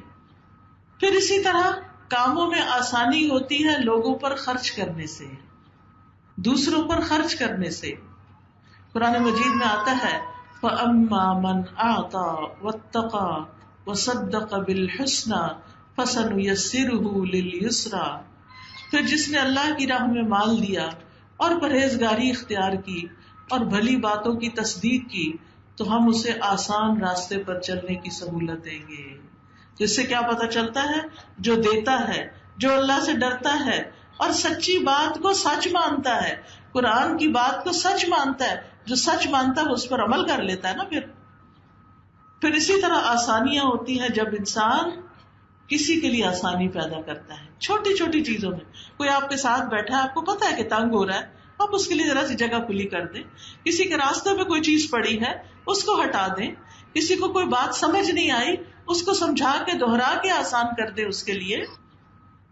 پھر اسی طرح کاموں میں آسانی ہوتی ہے لوگوں پر خرچ کرنے سے، دوسروں پر خرچ کرنے سے. قرآن مجید میں آتا ہے فَأَمَّا مَنْ أَعْطَى وَاتَّقَى وَصَدَّقَ بِالْحُسْنَى فَسَنُيَسِّرُهُ لِلْيُسْرَى. پھر جس نے اللہ کی راہ میں مال دیا اور پرہیزگاری اختیار کی اور بھلی باتوں کی تصدیق کی تو ہم اسے آسان راستے پر چلنے کی سہولت دیں گے. جس سے کیا پتہ چلتا ہے؟ جو دیتا ہے، جو اللہ سے ڈرتا ہے اور سچی بات کو سچ مانتا ہے، قرآن کی بات کو سچ مانتا ہے، جو سچ مانتا ہے اس پر عمل کر لیتا ہے نا. پھر اسی طرح آسانیاں ہوتی ہیں جب انسان کسی کے لیے آسانی پیدا کرتا ہے چھوٹی چھوٹی چیزوں میں. کوئی آپ کے ساتھ بیٹھا ہے، آپ کو پتا ہے کہ تنگ ہو رہا ہے، آپ اس کے لیے ذرا سی جگہ کھلی کر دیں. کسی کے راستے میں کوئی چیز پڑی ہے اس کو ہٹا دیں. کسی کو کوئی بات سمجھ نہیں آئی اس کو سمجھا کے دہرا کے آسان کر دیں اس کے لیے.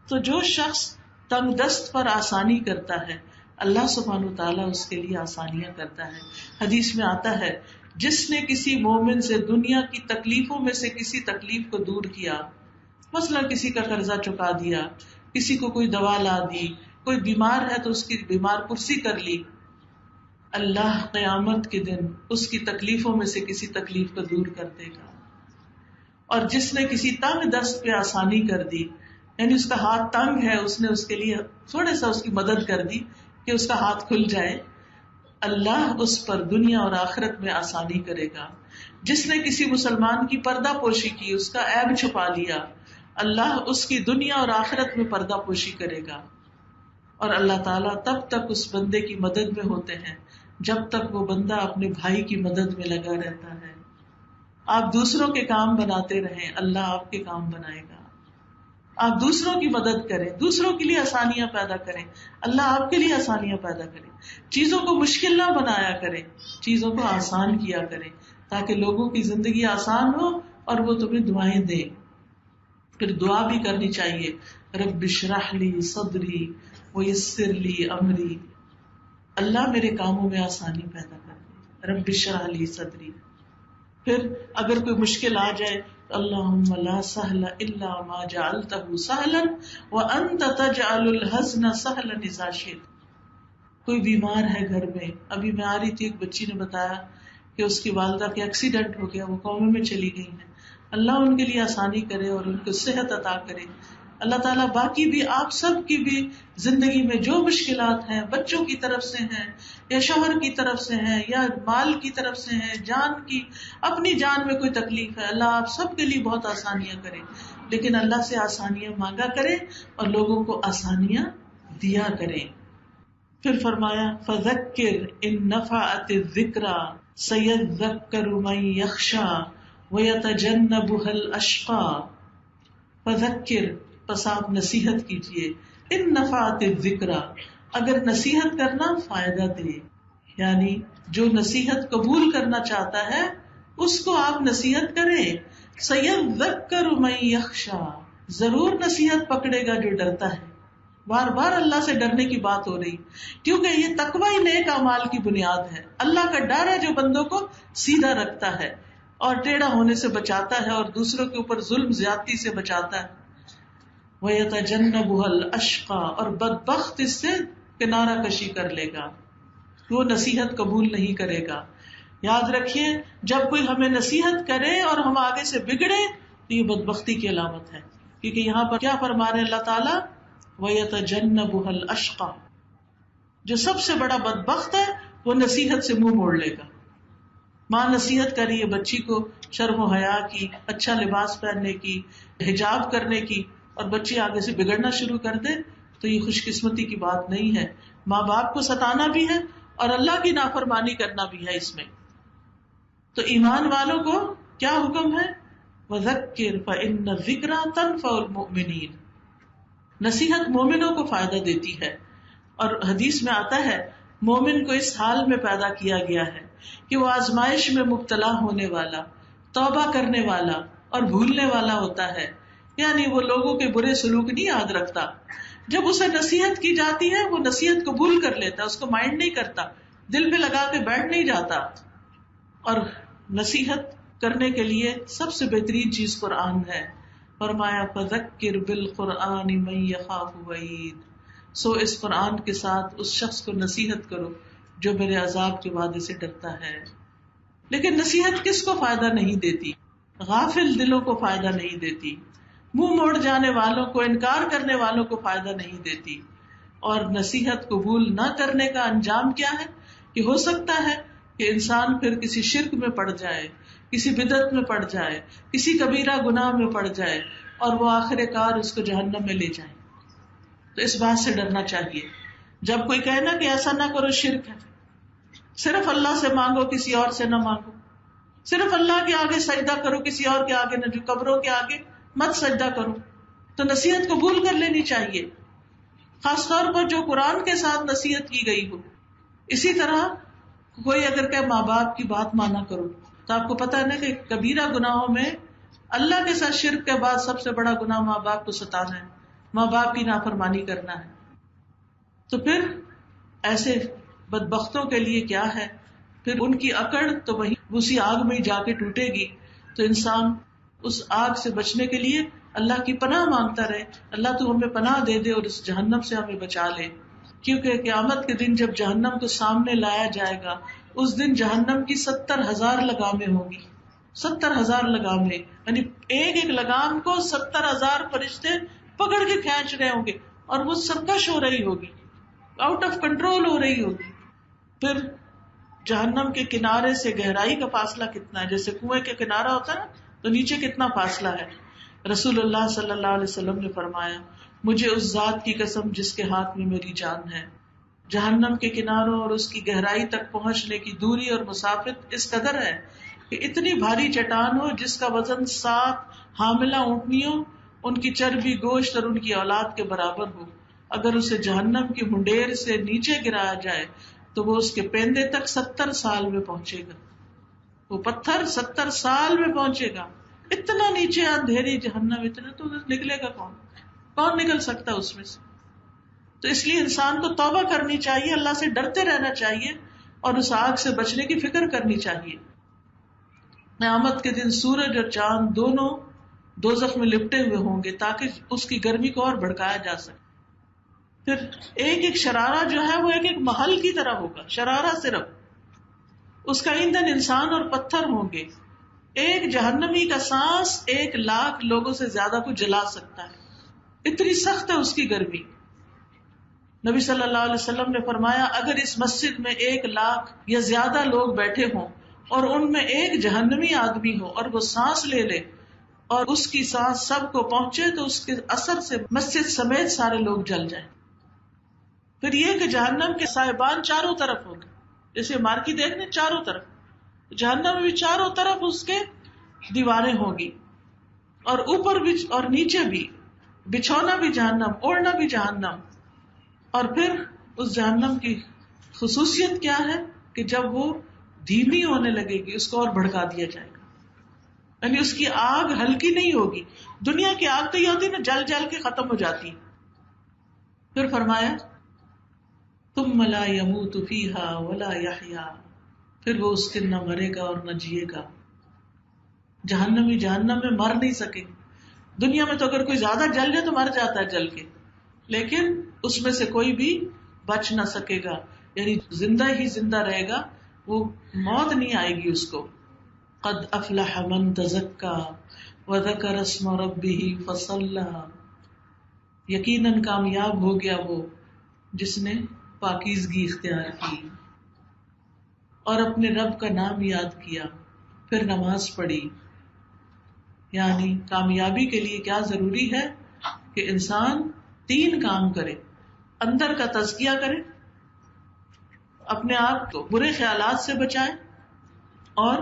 تو جو شخص تنگ دست پر آسانی کرتا ہے اللہ سبحانہ وتعالیٰ اس کے لیے آسانیاں کرتا ہے. حدیث میں آتا ہے جس نے کسی مومن سے دنیا کی تکلیفوں میں سے کسی تکلیف کو دور کیا، مثلا کسی کا قرضہ چکا دیا، کسی کو کوئی دوا لا دی، کوئی بیمار ہے تو اس کی بیمار پرسی کر لی، اللہ قیامت کے دن اس کی تکلیفوں میں سے کسی تکلیف کو دور کر دے گا. اور جس نے کسی تنگ دست پہ آسانی کر دی، یعنی اس کا ہاتھ تنگ ہے، اس نے اس کے لیے تھوڑے سا اس کی مدد کر دی کہ اس کا ہاتھ کھل جائے، اللہ اس پر دنیا اور آخرت میں آسانی کرے گا. جس نے کسی مسلمان کی پردہ پوشی کی، اس کا عیب چھپا لیا، اللہ اس کی دنیا اور آخرت میں پردہ پوشی کرے گا. اور اللہ تعالیٰ تب تک اس بندے کی مدد میں ہوتے ہیں جب تک وہ بندہ اپنے بھائی کی مدد میں لگا رہتا ہے. آپ دوسروں کے کام بناتے رہیں، اللہ آپ کے کام بنائے گا. آپ دوسروں کی مدد کریں، دوسروں کے لیے آسانیاں پیدا کریں، اللہ آپ کے لیے آسانیاں پیدا کریں. چیزوں کو مشکل نہ بنایا کریں، چیزوں کو آسان کیا کریں تاکہ لوگوں کی زندگی آسان ہو اور وہ تمہیں دعائیں دیں. پھر دعا بھی کرنی چاہیے رب اشرح لی صدری ویسر لی امری، اللہ میرے کاموں میں آسانی پیدا کر دے، رب اشرح لی صدری. پھر اگر کوئی مشکل آ جائے تو اللہم لا سہل الا ما جعلتہ سہلا وانت تجعل الحزن سہلا اذا شئت. کوئی بیمار ہے گھر میں، ابھی میں آ رہی تھی، ایک بچی نے بتایا کہ اس کی والدہ کا ایکسیڈنٹ ہو گیا، وہ کومے میں چلی گئی ہیں. اللہ ان کے لیے آسانی کرے اور ان کو صحت عطا کرے. اللہ تعالیٰ باقی بھی آپ سب کی بھی زندگی میں جو مشکلات ہیں، بچوں کی طرف سے ہیں یا شوہر کی طرف سے ہیں یا مال کی طرف سے ہیں، جان کی، اپنی جان میں کوئی تکلیف ہے، اللہ آپ سب کے لیے بہت آسانیاں کرے. لیکن اللہ سے آسانیاں مانگا کرے اور لوگوں کو آسانیاں دیا کرے. پھر فرمایا فذکر ان نفعت الذکری سیذکر من یخشی ویتجنبها الاشقی. فذکر، پس آپ نصیحت کیجیے، ان نفعت الذکری، اگر نصیحت کرنا فائدہ دے، یعنی جو نصیحت قبول کرنا چاہتا ہے اس کو آپ نصیحت کریں. سیذکر من یخشی، ضرور نصیحت پکڑے گا جو ڈرتا ہے. بار بار اللہ سے ڈرنے کی بات ہو رہی، کیونکہ یہ تقوی ہی نیک اعمال کی بنیاد ہے. اللہ کا ڈر ہے جو بندوں کو سیدھا رکھتا ہے اور ٹیڑھا ہونے سے بچاتا ہے اور دوسروں کے اوپر ظلم زیادتی سے بچاتا ہے. وَيَتَجَنَّبُهَا الْأَشْقَى، اور بدبخت اس سے کنارہ کشی کر لے گا، وہ نصیحت قبول نہیں کرے گا. یاد رکھیے جب کوئی ہمیں نصیحت کرے اور ہم آگے سے بگڑے تو یہ بدبختی کی علامت ہے، کیونکہ یہاں پر کیا فرما رہے اللہ تعالیٰ، وَيَتَجَنَّبُهَا الْأَشْقَى، جو سب سے بڑا بدبخت ہے وہ نصیحت سے منہ موڑ لے گا. ماں نصیحت کر رہی ہے بچی کو شرم و حیا کی، اچھا لباس پہننے کی، حجاب کرنے کی، اور بچی آگے سے بگڑنا شروع کر دے تو یہ خوش قسمتی کی بات نہیں ہے. ماں باپ کو ستانا بھی ہے اور اللہ کی نافرمانی کرنا بھی ہے اس میں. تو ایمان والوں کو کیا حکم ہے، وَذَكِّرْ فَإِنَّ الذِّكْرَىٰ تَنفَعُ الْمُؤْمِنِينَ، نصیحت مومنوں کو فائدہ دیتی ہے. اور حدیث میں آتا ہے مومن کو اس حال میں پیدا کیا گیا ہے کہ وہ آزمائش میں مبتلا ہونے والا، توبہ کرنے والا اور بھولنے والا ہوتا ہے. یعنی وہ لوگوں کے برے سلوک نہیں یاد رکھتا، جب اسے نصیحت کی جاتی ہے وہ نصیحت قبول کر لیتا، اس کو مائنڈ نہیں کرتا، دل پہ لگا کے بیٹھ نہیں جاتا. اور نصیحت کرنے کے لیے سب سے بہترین چیز قرآن ہے. فرمایا فذکر بالقرآن من یخاف وعید، سو اس قرآن کے ساتھ اس شخص کو نصیحت کرو جو میرے عذاب کے وعدے سے ڈرتا ہے. لیکن نصیحت کس کو فائدہ نہیں دیتی؟ غافل دلوں کو فائدہ نہیں دیتی، منہ موڑ جانے والوں کو، انکار کرنے والوں کو فائدہ نہیں دیتی. اور نصیحت قبول نہ کرنے کا انجام کیا ہے کہ ہو سکتا ہے کہ انسان پھر کسی شرک میں پڑ جائے، کسی بدعت میں پڑ جائے، کسی کبیرہ گناہ میں پڑ جائے اور وہ آخر کار اس کو جہنم میں لے جائے. تو اس بات سے ڈرنا چاہیے. جب کوئی کہے نا کہ ایسا نہ کرو شرک ہے، صرف اللہ سے مانگو کسی اور سے نہ مانگو، صرف اللہ کے آگے سجدہ کرو کسی اور کے آگے نہ، جو قبروں کے آگے مت سجدہ کرو، تو نصیحت قبول کر لینی چاہیے، خاص طور پر جو قرآن کے ساتھ نصیحت کی گئی ہو. اسی طرح کوئی اگر کہ ماں باپ کی بات مانا کرو، تو آپ کو پتا ہے نا کہ کبیرہ گناہوں میں اللہ کے ساتھ شرک کے بعد سب سے بڑا گناہ ماں باپ کو ستانا ہے، ماں باپ کی نافرمانی کرنا ہے. تو پھر ایسے بدبختوں کے لیے کیا ہے، پھر ان کی اکڑ تو وہی اسی آگ میں جا کے ٹوٹے گی. تو انسان اس آگ سے بچنے کے لیے اللہ کی پناہ مانگتا رہے، اللہ تو ہمیں پناہ دے دے اور اس جہنم سے ہمیں بچا لے. کیونکہ قیامت کے دن جب جہنم کو سامنے لایا جائے گا، اس دن جہنم کی 70,000 لگامیں ہوں گی. 70,000 لگامیں، یعنی ایک ایک لگام کو 70,000 فرشتے پکڑ کے کھینچ رہے ہوں گے اور وہ سرکش ہو رہی ہوگی، آؤٹ آف کنٹرول ہو رہی ہوگی. پھر جہنم کے کنارے سے گہرائی کا فاصلہ کتنا ہے، جیسے کنویں کے کنارہ ہوتا ہے نا تو نیچے کتنا فاصلہ ہے. رسول اللہ صلی اللہ علیہ وسلم نے فرمایا مجھے اس ذات کی قسم جس کے ہاتھ میں میری جان ہے، جہنم کے کناروں اور اس کی گہرائی تک پہنچنے کی دوری اور مسافت اس قدر ہے کہ اتنی بھاری چٹان ہو جس کا وزن 7 حاملہ اونٹنیوں، ان کی چربی، گوشت اور ان کی اولاد کے برابر ہو، اگر اسے جہنم کی منڈیر سے نیچے گرایا جائے تو وہ اس کے پیندے تک 70 سال میں پہنچے گا. وہ پتھر 70 سال میں پہنچے گا. اتنا نیچے اندھیری جہنم، اتنا تو نکلے گا کون نکل سکتا اس میں سے. تو اس لیے انسان کو توبہ کرنی چاہیے، اللہ سے ڈرتے رہنا چاہیے اور اس آگ سے بچنے کی فکر کرنی چاہیے. قیامت کے دن سورج اور چاند دونوں دوزخ میں لپٹے ہوئے ہوں گے تاکہ اس کی گرمی کو اور بھڑکایا جا سکے. پھر ایک ایک شرارہ جو ہے وہ ایک ایک محل کی طرح ہوگا، شرارہ صرف اس کا ایندھن انسان اور پتھر ہوں گے. ایک جہنمی کا سانس 1,00,000 لوگوں سے زیادہ کو جلا سکتا ہے، اتنی سخت ہے اس کی گرمی. نبی صلی اللہ علیہ وسلم نے فرمایا اگر اس مسجد میں 1,00,000 یا زیادہ لوگ بیٹھے ہوں اور ان میں ایک جہنمی آدمی ہو اور وہ سانس لے لے اور اس کی سانس سب کو پہنچے تو اس کے اثر سے مسجد سمیت سارے لوگ جل جائیں. پھر یہ کہ جہنم کے سائبان چاروں طرف ہوں گے، جیسے مارکی دیکھنے چاروں طرف، جہنم میں بھی چاروں طرف اس کے دیواریں ہوں گی اور اوپر بھی اور نیچے بھی، بچھونا بھی جہنم، اوڑھنا بھی جہنم. اور پھر اس جہنم کی خصوصیت کیا ہے کہ جب وہ دھیمی ہونے لگے گی اس کو اور بھڑکا دیا جائے گا، یعنی اس کی آگ ہلکی نہیں ہوگی. دنیا کی آگ تو یہ ہوتی ہے نا جل جل کے ختم ہو جاتی. پھر فرمایا ثم لا يموت فيها ولا يحيا، پھر وہ اس دن نہ مرے گا اور نہ جیے گا. جہنمی جہنم میں مر نہیں سکے. دنیا میں تو اگر کوئی زیادہ جل جائے تو مر جاتا ہے جل کے، لیکن اس میں سے کوئی بھی بچ نہ سکے گا، یعنی زندہ ہی زندہ رہے گا، وہ موت نہیں آئے گی اس کو. قد افلح من تزکا وذکر اسم ربہ فصلی، یقیناً کامیاب ہو گیا وہ جس نے پاکیزگی اختیار کی اور اپنے رب کا نام یاد کیا پھر نماز پڑھی. یعنی کامیابی کے لیے کیا ضروری ہے کہ انسان 3 کام کرے. اندر کا تزکیہ کرے، اپنے آپ کو برے خیالات سے بچائے اور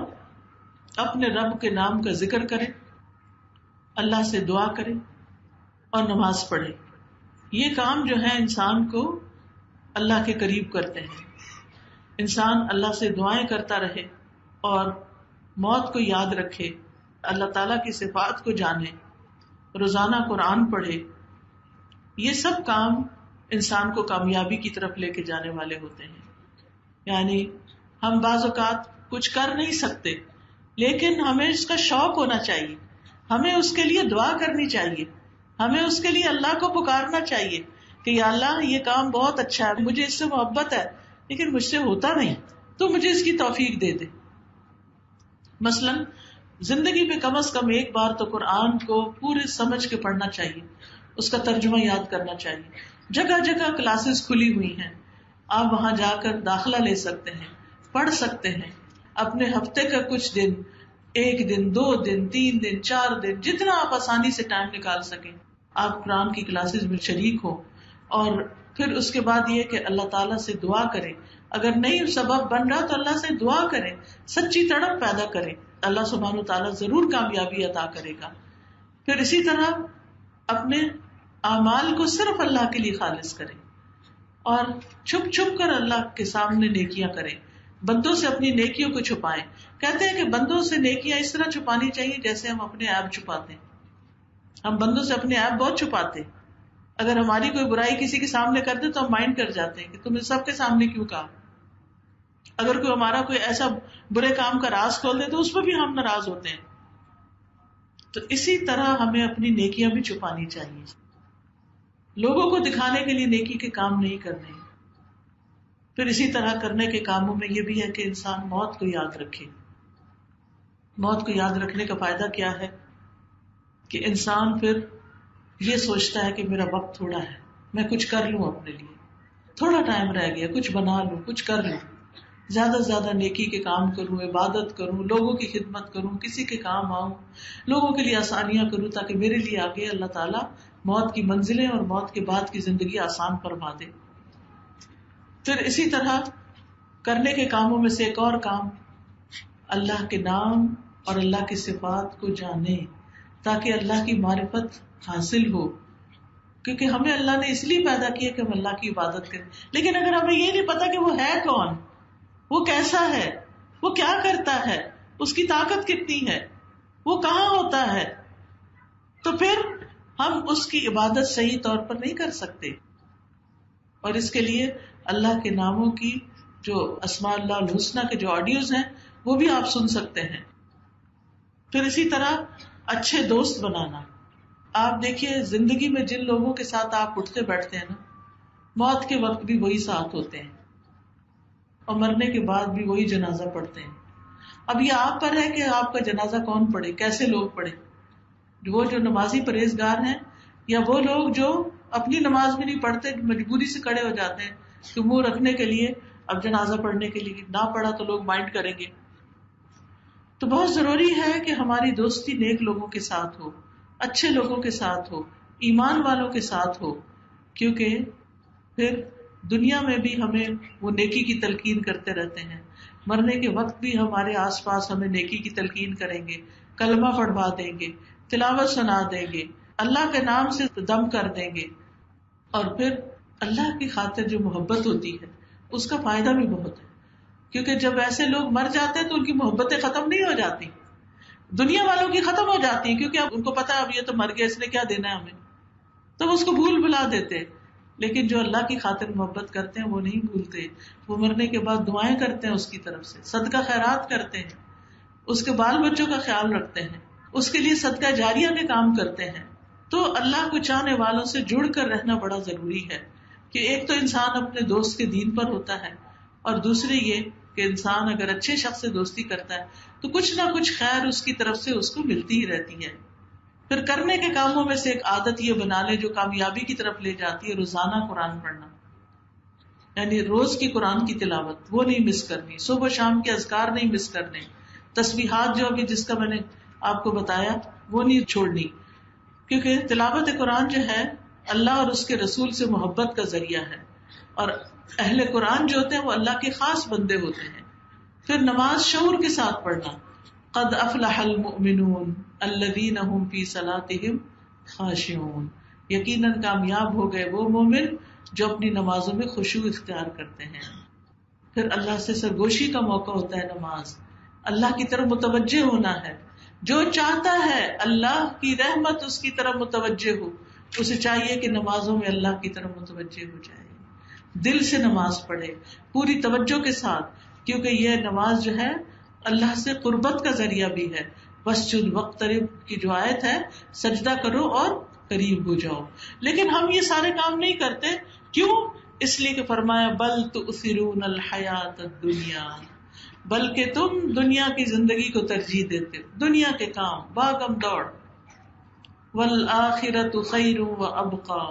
اپنے رب کے نام کا ذکر کرے، اللہ سے دعا کرے اور نماز پڑھے. یہ کام جو ہے انسان کو اللہ کے قریب کرتے ہیں. انسان اللہ سے دعائیں کرتا رہے اور موت کو یاد رکھے، اللہ تعالیٰ کی صفات کو جانے، روزانہ قرآن پڑھے. یہ سب کام انسان کو کامیابی کی طرف لے کے جانے والے ہوتے ہیں. یعنی ہم بعض اوقات کچھ کر نہیں سکتے لیکن ہمیں اس کا شوق ہونا چاہیے، ہمیں اس کے لیے دعا کرنی چاہیے، ہمیں اس کے لیے اللہ کو پکارنا چاہیے کہ یا اللہ یہ کام بہت اچھا ہے، مجھے اس سے محبت ہے لیکن مجھ سے ہوتا نہیں، تو مجھے اس کی توفیق دے دے. مثلا زندگی میں کم از کم ایک بار تو قرآن کو پورے سمجھ کے پڑھنا چاہیے، اس کا ترجمہ یاد کرنا چاہیے. جگہ جگہ کلاسز کھلی ہوئی ہیں، آپ وہاں جا کر داخلہ لے سکتے ہیں، پڑھ سکتے ہیں. اپنے ہفتے کا کچھ دن، 1 دن 2 دن 3 دن 4 دن، جتنا آپ آسانی سے ٹائم نکال سکیں آپ قرآن کی کلاسز میں شریک ہو. اور پھر اس کے بعد یہ کہ اللہ تعالیٰ سے دعا کریں، اگر نہیں سبب بن رہا تو اللہ سے دعا کریں، سچی تڑپ پیدا کریں، اللہ سبحانہ تعالیٰ ضرور کامیابی عطا کرے گا. پھر اسی طرح اپنے اعمال کو صرف اللہ کے لیے خالص کریں اور چھپ چھپ کر اللہ کے سامنے نیکیاں کریں، بندوں سے اپنی نیکیوں کو چھپائیں. کہتے ہیں کہ بندوں سے نیکیاں اس طرح چھپانی چاہیے جیسے ہم اپنے عیب چھپاتے ہیں. ہم بندوں سے اپنے عیب بہت چھپاتے ہیں. اگر ہماری کوئی برائی کسی کے سامنے کر دے تو ہم مائنڈ کر جاتے ہیں کہ تم نے سب کے سامنے کیوں کہا. اگر کوئی ہمارا کوئی ایسا برے کام کا راز کھول دے تو اس پہ بھی ہم ناراض ہوتے ہیں. تو اسی طرح ہمیں اپنی نیکیاں بھی چھپانی چاہیے. لوگوں کو دکھانے کے لیے نیکی کے کام نہیں کرنے. پھر اسی طرح کرنے کے کاموں میں یہ بھی ہے کہ انسان موت کو یاد رکھے. موت کو یاد رکھنے کا فائدہ کیا ہے کہ انسان پھر یہ سوچتا ہے کہ میرا وقت تھوڑا ہے، میں کچھ کر لوں، اپنے لیے تھوڑا ٹائم رہ گیا، کچھ بنا لوں، کچھ کر لوں، زیادہ سے زیادہ نیکی کے کام کروں، عبادت کروں، لوگوں کی خدمت کروں، کسی کے کام آؤں، لوگوں کے لیے آسانیاں کروں تاکہ میرے لیے آگے اللہ تعالیٰ موت کی منزلیں اور موت کے بعد کی زندگی آسان فرما دے. پھر اسی طرح کرنے کے کاموں میں سے ایک اور کام اللہ کے نام اور اللہ کی صفات کو جانے تاکہ اللہ کی معرفت حاصل ہو. کیونکہ ہمیں اللہ نے اس لیے پیدا کیا کہ ہم اللہ کی عبادت کریں، لیکن اگر ہمیں یہ نہیں پتا کہ وہ ہے کون، وہ کیسا ہے، وہ کیا کرتا ہے، اس کی طاقت کتنی ہے، وہ کہاں ہوتا ہے، تو پھر ہم اس کی عبادت صحیح طور پر نہیں کر سکتے. اور اس کے لیے اللہ کے ناموں کی جو اسماء اللہ الحسنی کے جو آڈیوز ہیں وہ بھی آپ سن سکتے ہیں. پھر اسی طرح اچھے دوست بنانا. آپ دیکھیے زندگی میں جن لوگوں کے ساتھ آپ اٹھتے بیٹھتے ہیں نا، موت کے وقت بھی وہی ساتھ ہوتے ہیں اور مرنے کے بعد بھی وہی جنازہ پڑھتے ہیں. اب یہ آپ پر ہے کہ آپ کا جنازہ کون پڑھے، کیسے لوگ پڑھے. وہ جو نمازی پرہیزگار ہیں یا وہ لوگ جو اپنی نماز بھی نہیں پڑھتے، مجبوری سے کھڑے ہو جاتے ہیں کہ منہ رکھنے کے لیے، اب جنازہ پڑھنے کے لیے نہ پڑھا تو لوگ مائنڈ کریں گے. تو بہت ضروری ہے کہ ہماری دوستی نیک لوگوں کے ساتھ ہو، اچھے لوگوں کے ساتھ ہو، ایمان والوں کے ساتھ ہو، کیونکہ پھر دنیا میں بھی ہمیں وہ نیکی کی تلقین کرتے رہتے ہیں، مرنے کے وقت بھی ہمارے آس پاس ہمیں نیکی کی تلقین کریں گے، کلمہ پڑھوا دیں گے، تلاوت سنا دیں گے، اللہ کے نام سے دم کر دیں گے. اور پھر اللہ کی خاطر جو محبت ہوتی ہے اس کا فائدہ بھی بہت ہے، کیونکہ جب ایسے لوگ مر جاتے ہیں تو ان کی محبتیں ختم نہیں ہو جاتی، دنیا والوں کی ختم ہو جاتی ہیں، کیونکہ اب ان کو پتا ہے اب یہ تو مر گیا، اس نے کیا دینا ہے ہمیں، تو اس کو بھول بھلا دیتے. لیکن جو اللہ کی خاطر محبت کرتے ہیں وہ نہیں بھولتے، وہ مرنے کے بعد دعائیں کرتے ہیں، اس کی طرف سے صدقہ خیرات کرتے ہیں، اس کے بال بچوں کا خیال رکھتے ہیں، اس کے لیے صدقہ جاریہ کے کام کرتے ہیں. تو اللہ کو چاہنے والوں سے جڑ کر رہنا بڑا ضروری ہے کہ ایک تو انسان اپنے دوست کے دین پر ہوتا ہے، اور دوسری یہ کہ انسان اگر اچھے شخص سے دوستی کرتا ہے تو کچھ نہ کچھ خیر اس کی طرف سے اس کو ملتی ہی رہتی ہے. پھر کرنے کے کاموں میں سے ایک عادت یہ بنا لے جو کامیابی کی طرف لے جاتی ہے، روزانہ قرآن پڑھنا، یعنی روز کی قرآن کی تلاوت وہ نہیں مس کرنی، صبح و شام کے اذکار نہیں مس کرنے، تسبیحات جو ابھی جس کا میں نے آپ کو بتایا وہ نہیں چھوڑنی، کیونکہ تلاوت قرآن جو ہے اللہ اور اس کے رسول سے محبت کا ذریعہ ہے، اور اہل قرآن جو ہوتے ہیں وہ اللہ کے خاص بندے ہوتے ہیں. پھر نماز شعور کے ساتھ پڑھنا، قد افلح المؤمنون الذین هم فی صلاتهم خاشعون، یقیناً کامیاب ہو گئے وہ مومن جو اپنی نمازوں میں خشوع اختیار کرتے ہیں. پھر اللہ سے سرگوشی کا موقع ہوتا ہے، نماز اللہ کی طرف متوجہ ہونا ہے. جو چاہتا ہے اللہ کی رحمت اس کی طرف متوجہ ہو، اسے چاہیے کہ نمازوں میں اللہ کی طرف متوجہ ہو جائے، دل سے نماز پڑھے پوری توجہ کے ساتھ، کیونکہ یہ نماز جو ہے اللہ سے قربت کا ذریعہ بھی ہے. واسجد واقترب کی جو آیت ہے، سجدہ کرو اور قریب ہو جاؤ. لیکن ہم یہ سارے کام نہیں کرتے، کیوں؟ اس لیے کہ فرمایا بل تؤثرون الحیات الدنیا، بلکہ تم دنیا کی زندگی کو ترجیح دیتے ہو، دنیا کے کام، بھاگم دوڑ. والآخرۃ خیر وابقی،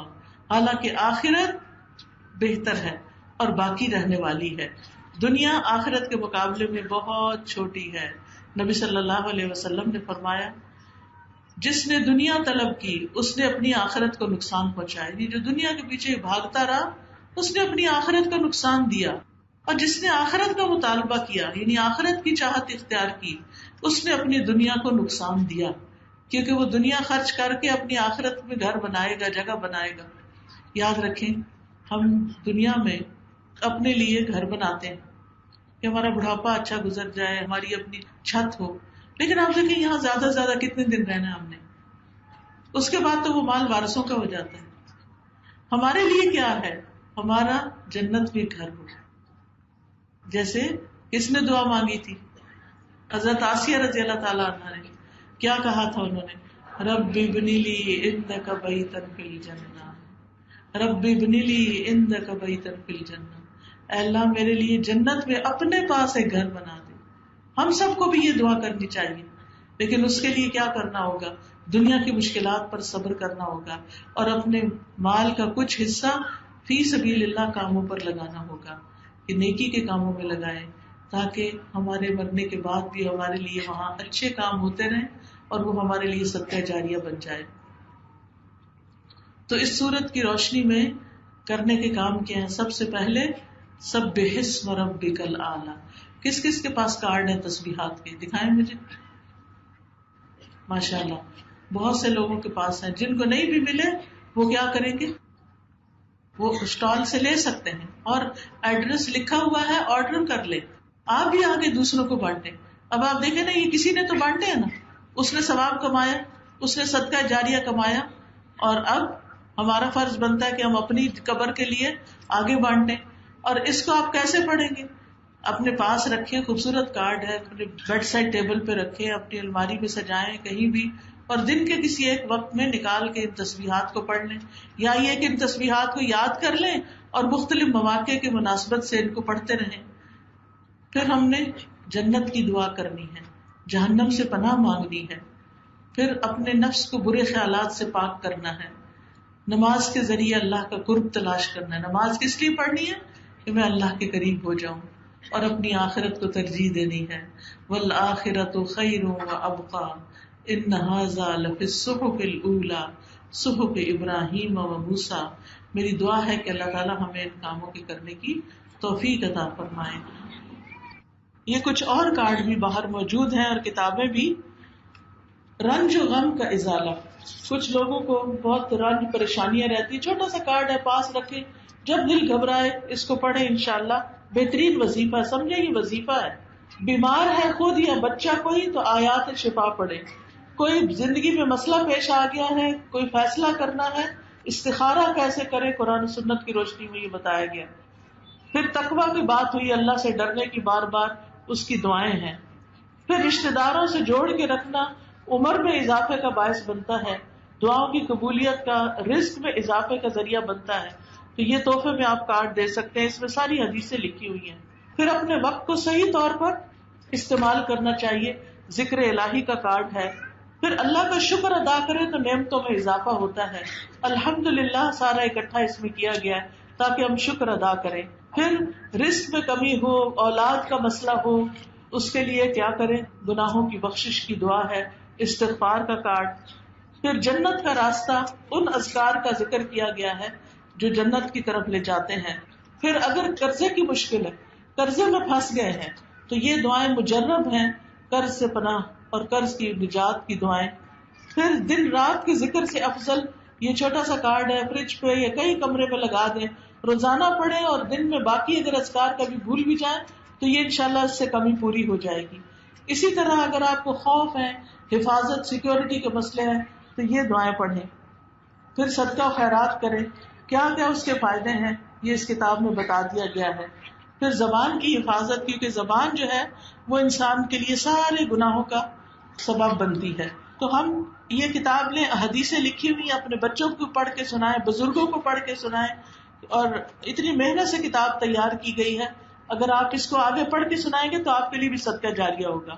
حالانکہ آخرت بہتر ہے اور باقی رہنے والی ہے. دنیا آخرت کے مقابلے میں بہت چھوٹی ہے. نبی صلی اللہ علیہ وسلم نے فرمایا جس نے دنیا طلب کی اس نے اپنی آخرت کو نقصان پہنچایا، یعنی جو دنیا کے پیچھے بھاگتا رہا اس نے اپنی آخرت کو نقصان دیا، اور جس نے آخرت کا مطالبہ کیا یعنی آخرت کی چاہت اختیار کی اس نے اپنی دنیا کو نقصان دیا، کیونکہ وہ دنیا خرچ کر کے اپنی آخرت میں گھر بنائے گا، جگہ بنائے گا. یاد رکھیں ہم دنیا میں اپنے لیے گھر بناتے ہیں کہ ہمارا بڑھاپا اچھا گزر جائے، ہماری اپنی چھت ہو، لیکن آپ دیکھیں یہاں زیادہ سے زیادہ کتنے دن رہنا ہم نے، اس کے بعد تو وہ مال وارثوں کا ہو جاتا ہے. ہمارے لیے کیا ہے؟ ہمارا جنت میں گھر ہو. جیسے کس نے دعا مانگی تھی؟ حضرت آسیہ رضی اللہ تعالیٰ عنہ نے کیا کہا تھا؟ انہوں نے رب ابن لی عندک بیتا فی الجنہ، رب ابن لی عندک بیتا فی الجنہ، اے اللہ میرے لیے جنت میں اپنے پاس ایک گھر بنا دے. ہم سب کو بھی یہ دعا کرنی چاہیے، لیکن اس کے لیے کیا کرنا ہوگا؟ دنیا کی مشکلات پر صبر کرنا ہوگا اور اپنے مال کا کچھ حصہ فی سبیل اللہ کاموں پر لگانا ہوگا، کہ نیکی کے کاموں میں لگائیں تاکہ ہمارے مرنے کے بعد بھی ہمارے لیے وہاں اچھے کام ہوتے رہیں اور وہ ہمارے لیے صدقہ جاریہ بن جائے. تو اس صورت کی روشنی میں کرنے کے کام کیا ہیں؟ سب سے پہلے سبح اسم ربک الاعلی. کس کس کے پاس کارڈ ہیں تسبیحات کے؟ دکھائیں مجھے. ماشاءاللہ بہت سے لوگوں کے پاس ہیں. جن کو نہیں بھی ملے وہ کیا کریں گے؟ وہ اسٹال سے لے سکتے ہیں اور ایڈریس لکھا ہوا ہے، آرڈر کر لے. آپ بھی آگے دوسروں کو بانٹیں. اب آپ دیکھیں نا یہ کسی نے تو بانٹے ہیں نا، اس نے ثواب کمایا، اس نے صدقہ جاریہ کمایا، اور اب ہمارا فرض بنتا ہے کہ ہم اپنی قبر کے لیے آگے بانٹیں. اور اس کو آپ کیسے پڑھیں گے؟ اپنے پاس رکھیں، خوبصورت کارڈ ہے اپنے بیڈ سائڈ ٹیبل پہ رکھیں، اپنی الماری میں سجائیں کہیں بھی، اور دن کے کسی ایک وقت میں نکال کے ان تسبیحات کو پڑھ لیں. یا یہ کہ ان تسبیحات کو یاد کر لیں اور مختلف مواقع کی مناسبت سے ان کو پڑھتے رہیں. پھر ہم نے جنت کی دعا کرنی ہے، جہنم سے پناہ مانگنی ہے، پھر اپنے نفس کو برے خیالات سے پاک کرنا ہے، نماز کے ذریعے اللہ کا قرب تلاش کرنا ہے. نماز کس لیے پڑھنی ہے؟ کہ میں اللہ کے قریب ہو جاؤں اور اپنی آخرت کو ترجیح دینی ہے. والآخرۃ خیر وابقیٰ ان ھذا لفی الصحف الاولی صحف ابراہیم وموسیٰ. میری دعا ہے کہ اللہ تعالیٰ ہمیں ان کاموں کے کرنے کی توفیق عطا فرمائے. یہ کچھ اور کارڈ بھی باہر موجود ہیں اور کتابیں بھی. رنج و غم کا ازالہ. کچھ لوگوں کو بہت رنج پریشانیاں رہتی، چھوٹا سا کارڈ ہے پاس رکھے، جب دل گھبرائے اس کو پڑھے، انشاءاللہ بہترین وظیفہ. سمجھے یہ وظیفہ ہے. بیمار ہے خود یا بچہ کوئی تو آیات شفا پڑھے. کوئی زندگی میں مسئلہ پیش آ گیا ہے، کوئی فیصلہ کرنا ہے، استخارہ کیسے کرے، قرآن و سنت کی روشنی میں یہ بتایا گیا. پھر تقویٰ کی بات ہوئی، اللہ سے ڈرنے کی بار بار اس کی دعائیں ہیں. پھر رشتہ داروں سے جوڑ کے رکھنا عمر میں اضافے کا باعث بنتا ہے، دعاؤں کی قبولیت کا، رزق میں اضافے کا ذریعہ بنتا ہے. تو یہ تحفے میں آپ کارڈ دے سکتے ہیں، اس میں ساری حدیثیں لکھی ہوئی ہیں. پھر اپنے وقت کو صحیح طور پر استعمال کرنا چاہیے. ذکر الہی کا کارڈ ہے. پھر اللہ کا شکر ادا کرے تو نعمتوں میں اضافہ ہوتا ہے. الحمدللہ سارا اکٹھا اس میں کیا گیا ہے تاکہ ہم شکر ادا کریں. پھر رزق میں کمی ہو، اولاد کا مسئلہ ہو، اس کے لیے کیا کریں؟ گناہوں کی بخشش کی دعا ہے، استغفار کا کارڈ. پھر جنت کا راستہ، ان اذکار کا ذکر کیا گیا ہے جو جنت کی طرف لے جاتے ہیں. پھر اگر قرضے کی مشکل ہے، قرضے میں پھنس گئے ہیں، تو یہ دعائیں مجرب ہیں، قرض سے پناہ اور قرض کی نجات کی دعائیں. پھر دن رات کے ذکر سے افضل یہ چھوٹا سا کارڈ ہے، فریج پہ یا کئی کمرے پہ لگا دیں، روزانہ پڑھیں، اور دن میں باقی اگر اذکار کبھی بھول بھی جائیں تو یہ انشاءاللہ اس سے کمی پوری ہو جائے گی. اسی طرح اگر آپ کو خوف ہے، حفاظت، سیکیورٹی کے مسئلے ہیں تو یہ دعائیں پڑھیں. پھر صدقہ و خیرات کریں. کیا کیا اس کے فائدے ہیں یہ اس کتاب میں بتا دیا گیا ہے. پھر زبان کی حفاظت، کیونکہ زبان جو ہے وہ انسان کے لیے سارے گناہوں کا سبب بنتی ہے. تو ہم یہ کتاب لیں، حدیثیں لکھی ہوئی اپنے بچوں کو پڑھ کے سنائیں، بزرگوں کو پڑھ کے سنائیں. اور اتنی محنت سے کتاب تیار کی گئی ہے، اگر آپ اس کو آگے پڑھ کے سنائیں گے تو آپ کے لیے بھی صدقہ جاریہ ہوگا.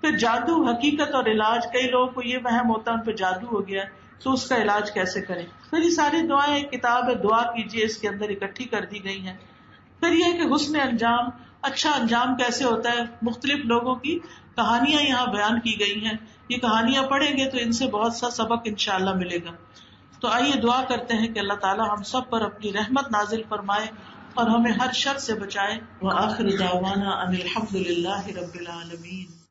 پھر جادو، حقیقت اور علاج. کئی لوگوں کو یہ وہم ہوتا ہے ان پہ جادو ہو گیا تو اس کا علاج کیسے کریں. پھر یہ ساری دعائیں، ایک کتاب ہے دعا کیجیے، اس کے اندر اکٹھی کر دی گئی ہیں. پھر یہ کہ حسن انجام، اچھا انجام کیسے ہوتا ہے، مختلف لوگوں کی کہانیاں یہاں بیان کی گئی ہیں. یہ کہانیاں پڑھیں گے تو ان سے بہت سا سبق انشاءاللہ ملے گا. تو آئیے دعا کرتے ہیں کہ اللہ تعالی ہم سب پر اپنی رحمت نازل فرمائے اور ہمیں ہر شر سے بچائے. وآخر دعوانا ان الحمد للہ رب العالمین.